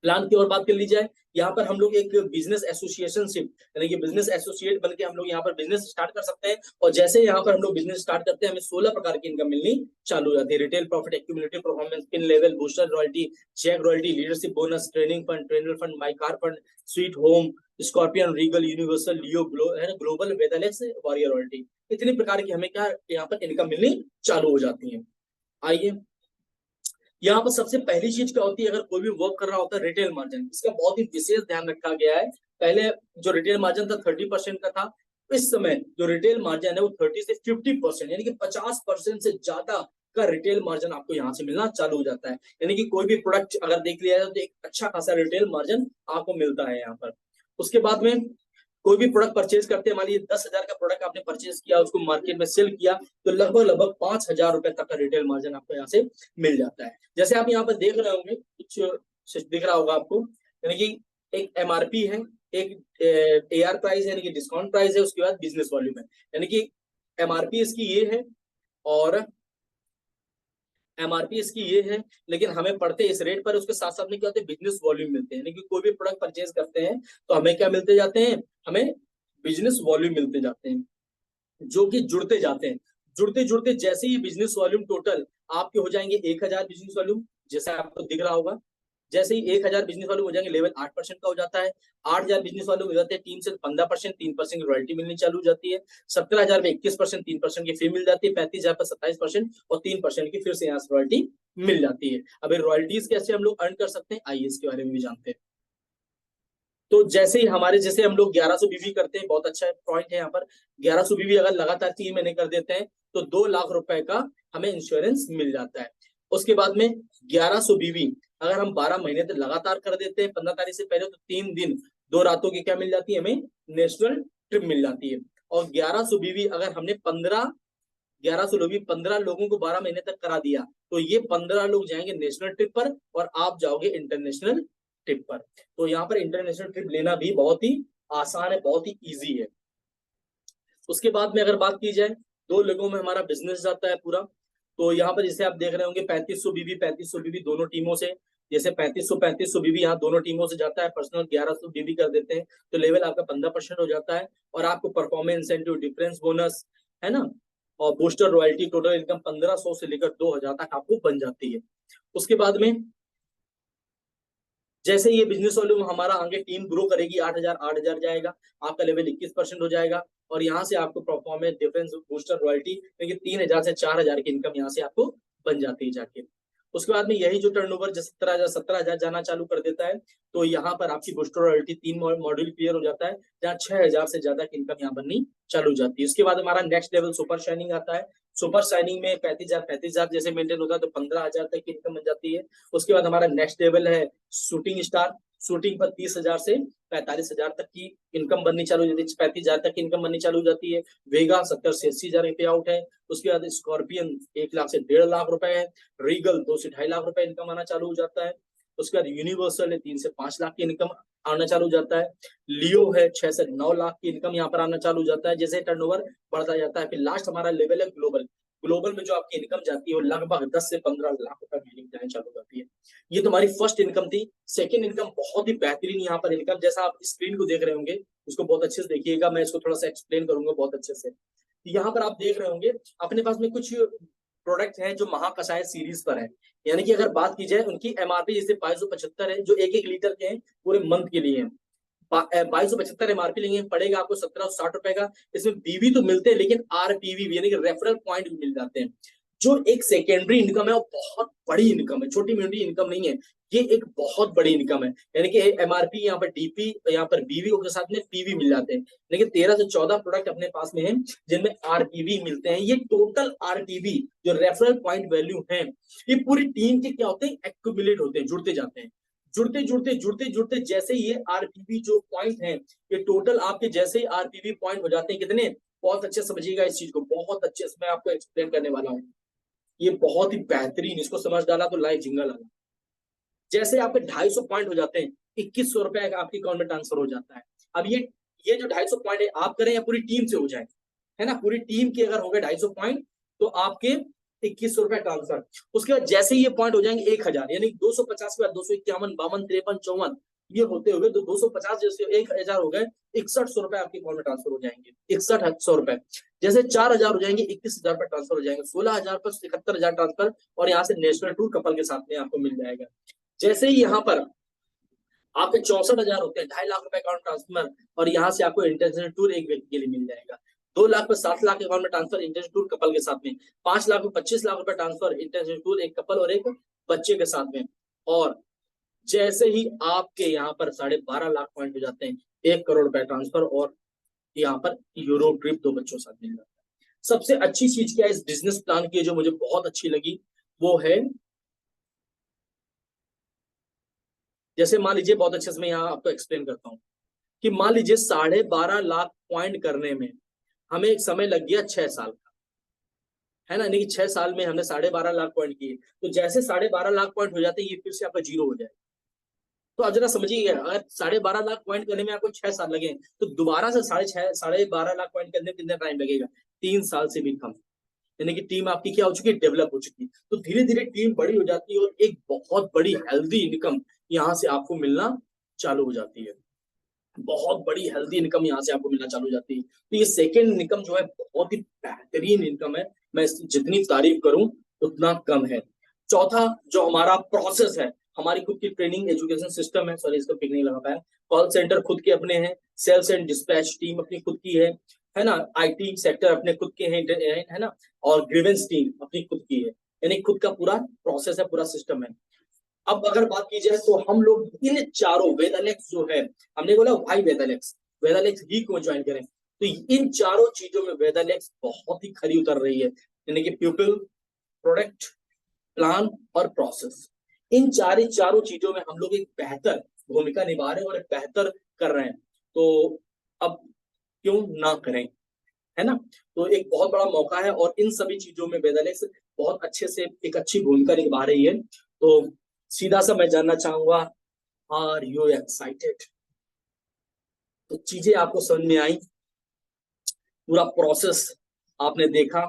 प्लान की और बात कर ली जाए, यहाँ पर हम लोग एक बिजनेस एसोसिएशनशिप, यानी कि बिजनेस एसोसिएट बनके हम लोग यहाँ पर बिजनेस स्टार्ट कर सकते हैं। और जैसे यहाँ पर हम लोग बिजनेस स्टार्ट करते हैं, हमें 16 प्रकार की इनकम मिलनी चालू हो जाती है। Retail profit, accumulative performance, pin level, booster royalty, check royalty, leadership bonus, training fund, trainer fund, my car fund, sweet home, scorpion, regal, universal, Leo, global, वेदालेक्स, वॉरियर रॉयल्टी, इतनी प्रकार की हमें क्या यहाँ पर इनकम मिलनी चालू हो जाती है। आइए, यहाँ पर सबसे पहली चीज क्या होती है, अगर कोई भी वर्क कर रहा होता है, रिटेल मार्जिन, इसका बहुत ही विशेष ध्यान रखा गया है। पहले जो रिटेल मार्जिन था 30% का था, इस समय जो रिटेल मार्जिन है वो 30 से 50%, यानी कि 50% से ज्यादा का रिटेल मार्जिन आपको यहाँ से मिलना चालू हो जाता है। यानी कि कोई भी प्रोडक्ट अगर देख लिया जाए तो एक अच्छा खासा रिटेल मार्जिन आपको मिलता है यहाँ पर। उसके बाद में कोई भी प्रोडक्ट परचेज करते हैं, मान लीजिए 10,000 का प्रोडक्ट आपने परचेज किया, उसको मार्केट में सेल किया, तो लगभग 5,000 रुपए तक का रिटेल मार्जिन आपको यहाँ से मिल जाता है। जैसे आप यहाँ पर देख रहे होंगे, कुछ दिख रहा होगा आपको, यानी कि एक एमआरपी है, एक एआर प्राइस है, यानी कि डिस्काउंट प्राइस है, उसके बाद बिजनेस वॉल्यूम है। यानी कि एमआरपी इसकी ये है और एमआरपी इसकी ये है, लेकिन हमें पड़ते इस रेट पर, उसके साथ साथ में क्या होते हैं, बिजनेस वॉल्यूम मिलते हैं। यानी कि कोई भी प्रोडक्ट परचेज करते हैं तो हमें क्या मिलते जाते हैं, हमें बिजनेस वॉल्यूम मिलते जाते हैं, जो कि जुड़ते जाते हैं। जुड़ते जुड़ते जैसे ही बिजनेस वॉल्यूम टोटल आपके हो जाएंगे 1,000 बिजनेस वॉल्यूम, जैसे आपको दिख रहा होगा, जैसे ही 1,000 बिजनेस वॉल्यूम हो जाएंगे, लेवल 8% का हो जाता है। 8,000 बिजनेस वॉल्यूम हो जाते हैं, 3 से 15%, 3% की रॉयल्टी मिलनी चालू हो जाती है। 17,000 में 21%, 3% की फी मिल जाती है। 35,000 पर 27% और 3% की फिर से यहाँ से रॉयल्टी मिल जाती है। अब रॉयल्टीज कैसे हम लोग अर्न कर सकते हैं, आइए इसके बारे में भी जानते हैं। तो जैसे ही जैसे हम लोग 1100 बीबी करते हैं, बहुत अच्छा पॉइंट है यहाँ पर, 1100 बीबी अगर लगातार 3 महीने कर देते हैं तो 2 लाख रुपए का हमें इंश्योरेंस मिल जाता है। उसके बाद में 1100 बीबी अगर हम 12 महीने तक लगातार कर देते हैं 15 तारीख से पहले, तो 3 दिन 2 रातों की क्या मिल जाती है, हमें नेशनल ट्रिप मिल जाती है। और 1100 बीबी अगर हमने 15 लोगों को 12 महीने तक करा दिया, तो ये 15 लोग जाएंगे नेशनल ट्रिप पर और आप जाओगे इंटरनेशनल ट्रिप पर। तो यहाँ पर इंटरनेशनल ट्रिप लेना भी बहुत ही आसान है, बहुत ही इजी है। उसके बाद में अगर बात की जाए, 2 लोगों में हमारा बिजनेस जाता है पूरा। तो यहाँ पर जैसे आप देख रहे होंगे 3500 बीबी दोनों टीमों से, जैसे 3500 बीबी यहाँ दोनों टीमों से जाता है। पर्सनल 1100 बीबी कर देते हैं तो लेवल आपका 15% हो जाता है और आपको परफॉर्मेंस इंसेंटिव, डिफरेंस बोनस, है ना, और बूस्टर रॉयल्टी, टोटल इनकम 1500 से लेकर 2,000 तक आपको बन जाती है। उसके बाद में जैसे ये बिजनेस वॉल्यूम हमारा आगे टीम ग्रो करेगी, 8,000 जाएगा, आपका लेवल 21% हो जाएगा और यहाँ से आपको परफॉर्मेंस, डिफरेंस, बूस्टर रॉयल्टी, क्योंकि 3,000 से 4,000 की इनकम यहाँ से आपको बन जाती है जाके। उसके बाद में यही जो टर्नओवर 17,000 जाना चालू कर देता है, तो यहाँ पर आपकी बूस्टर रॉयल्टी 3 मॉड्यूल क्लियर हो जाता है, जहाँ 6,000 से ज्यादा की इनकम यहाँ बननी चालू हो जाती है। उसके बाद हमारा नेक्स्ट लेवल सुपर शाइनिंग आता है। सुपर शाइनिंग में 35,000 जैसे मेंटेन होता है तो 15,000 तक की इनकम बन जाती है। उसके बाद हमारा नेक्स्ट लेवल है शूटिंग स्टार, शूटिंग पर 30,000 से 45,000 तक की इनकम बननी चालू हो जाती है, 35,000 तक की इनकम बननी चालू हो जाती है। वेगा 70 से 80,000 पे आउट है। उसके बाद स्कॉर्पियन 1 लाख से 1.5 लाख रुपए है। रीगल 2 से 2.5 लाख रुपए इनकम आना चालू हो जाता है। उसके बाद यूनिवर्सल है 3 से 5 लाख की इनकम आना चालू हो जाता है। लियो है 6 से 9 लाख की इनकम यहाँ पर आना चालू हो जाता है जैसे टर्नओवर बढ़ता जाता है। फिर लास्ट हमारा लेवल है ग्लोबल। ग्लोबल में जो आपकी इनकम जाती है वो लगभग 10 से 15 लाख रुपए महीने की जाने चालू हो जाती है। ये तुम्हारी फर्स्ट इनकम थी। सेकंड इनकम बहुत ही बेहतरीन यहाँ पर इनकम, जैसा आप स्क्रीन को देख रहे होंगे उसको बहुत अच्छे से देखिएगा, मैं इसको थोड़ा सा एक्सप्लेन करूंगा बहुत अच्छे से। यहाँ पर आप देख रहे होंगे अपने पास में कुछ प्रोडक्ट हैं जो महाकषाय सीरीज पर है, यानी कि अगर बात की जाए उनकी एमआरपी जैसे 2275 है जो 1-1 लीटर के हैं पूरे मंथ के लिए। 2275 एमआरपी लेंगे पड़ेगा आपको 1760 रुपए का। इसमें बीवी तो मिलते हैं लेकिन आरपीवी यानी कि रेफरल पॉइंट भी मिल जाते हैं। जो एक सेकेंडरी इनकम है वो बहुत बड़ी इनकम है, छोटी मोटी इनकम नहीं है, ये एक बहुत बड़ी इनकम है। यानी कि एमआरपी यहाँ पर डीपी, यहाँ पर बीवी के साथ में पीवी मिल जाते हैं। लेकिन 13 से 14 प्रोडक्ट अपने पास में है जिनमें आरपीवी मिलते हैं। ये टोटल आरपीवी जो रेफरल पॉइंट वैल्यू है ये पूरी टीम के क्या होते हैं, एक्यूमुलेट होते हैं, जुड़ते जाते हैं। जुड़ते जैसे ये आरपीवी जो पॉइंट है ये टोटल आपके जैसे ही आरपीवी पॉइंट हो जाते हैं कितने, बहुत अच्छे समझिएगा इस चीज को, बहुत अच्छे से मैं आपको एक्सप्लेन करने वाला हूँ। ये बहुत ही बेहतरीन, इसको समझ डाला तो लाइव जिंगल आना। जैसे आपके 250 पॉइंट हो जाते हैं 2100 रुपए आपके अकाउंट में ट्रांसफर हो जाता है। अब ये जो 250 पॉइंट है आप करें या पूरी टीम से हो जाए, है ना, पूरी टीम के अगर हो गए 250 पॉइंट तो आपके 2100 रुपए ट्रांसफर। उसके बाद जैसे ही ये पॉइंट हो जाएंगे 1000, यानी 250 के बाद 251, 52, 53, 54 ये होते हुए तो 250 जैसे 1000 हो गए, 6100 रुपए आपके अकाउंट में ट्रांसफर हो जाएंगे। 6100 रुपए जैसे 4000 हो जाएंगे, 21,000 रुपए ट्रांसफर हो जाएंगे। 16,000 पर 71,000 ट्रांसफर और यहाँ से नेशनल टूर कपल के साथ में आपको मिल जाएगा। जैसे ही यहाँ पर आपके 64,000 होते हैं, 2.5 लाख रुपए अकाउंट ट्रांसफर और यहाँ से आपको इंटरनेशनल टूर एक व्यक्ति के लिए मिल जाएगा। 2 लाख पर 7 लाख अकाउंट में ट्रांसफर इंटरनेशनल टूर कपल के साथ में। 5 लाख पर 25 लाख रुपए ट्रांसफर इंटरनेशनल टूर एक कपल और एक बच्चे के साथ में। और जैसे ही आपके यहाँ पर 12.5 लाख पॉइंट हो जाते हैं, 1 करोड़ रुपए ट्रांसफर और यहाँ पर यूरोप ट्रिप 2 बच्चों के साथ मिल जाता है। सबसे अच्छी चीज क्या है इस बिजनेस प्लान की जो मुझे बहुत अच्छी लगी वो है, जैसे मान लीजिए बहुत अच्छे से मैं यहाँ आपको एक्सप्लेन करता हूँ कि मान लीजिए 12.5 लाख पॉइंट करने में हमें एक समय लग गया 6 साल का, है ना, यानी कि 6 साल में हमने 12.5 लाख पॉइंट किए। तो जैसे 12.5 लाख पॉइंट हो जाते हैं ये फिर से आपका जीरो हो जाए। तो अब जरा समझिए अगर 12.5 लाख पॉइंट करने में आपको 6 साल लगे तो दोबारा से 12.5 लाख पॉइंट करने में कितना टाइम लगेगा, 3 साल से भी कम। यानी कि टीम आपकी क्या हो चुकी है, डेवलप हो चुकी है। तो धीरे धीरे टीम बड़ी हो जाती है और एक बहुत बड़ी हेल्दी इनकम यहाँ से आपको मिलना चालू हो जाती है। बहुत बड़ी हेल्दी इनकम यहाँ से आपको मिलना चालू हो जाती है। तो ये सेकेंड इनकम जो है बहुत ही बेहतरीन इनकम है, मैं जितनी तारीफ करूं उतना कम है। चौथा जो हमारा प्रोसेस है, हमारी खुद की ट्रेनिंग एजुकेशन सिस्टम है, सॉरी इसका पिक नहीं लगा पाया, कॉल सेंटर खुद के अपने हैं, सेल्स एंड डिस्पैच टीम अपनी खुद की है ना, आईटी सेक्टर अपने खुद के हैं, है ना, और ग्रीवेंस टीम अपनी खुद की है, यानी खुद का पूरा प्रोसेस है, पूरा सिस्टम है। अब अगर बात की जाए तो हम लोग इन चारों वेदालेक्स जो है, हमने बोला भाई वेदालेक्स ही क्यों ज्वाइन करें, तो इन चारों चीजों में वेदालेक्स बहुत ही खरी उतर रही है, यानी कि पीपल, प्रोडक्ट, प्लान और प्रोसेस, इन चारों चीजों में हम लोग एक बेहतर भूमिका निभा रहे हैं और एक बेहतर कर रहे हैं। तो अब क्यों ना करें, है ना। तो एक बहुत बड़ा मौका है और इन सभी चीजों में वेदालेक्स बहुत अच्छे से एक अच्छी भूमिका निभा रही है। तो सीधा सा मैं जानना चाहूंगा, आर यू एक्साइटेड। तो चीजें आपको समझ में आई, पूरा प्रोसेस आपने देखा,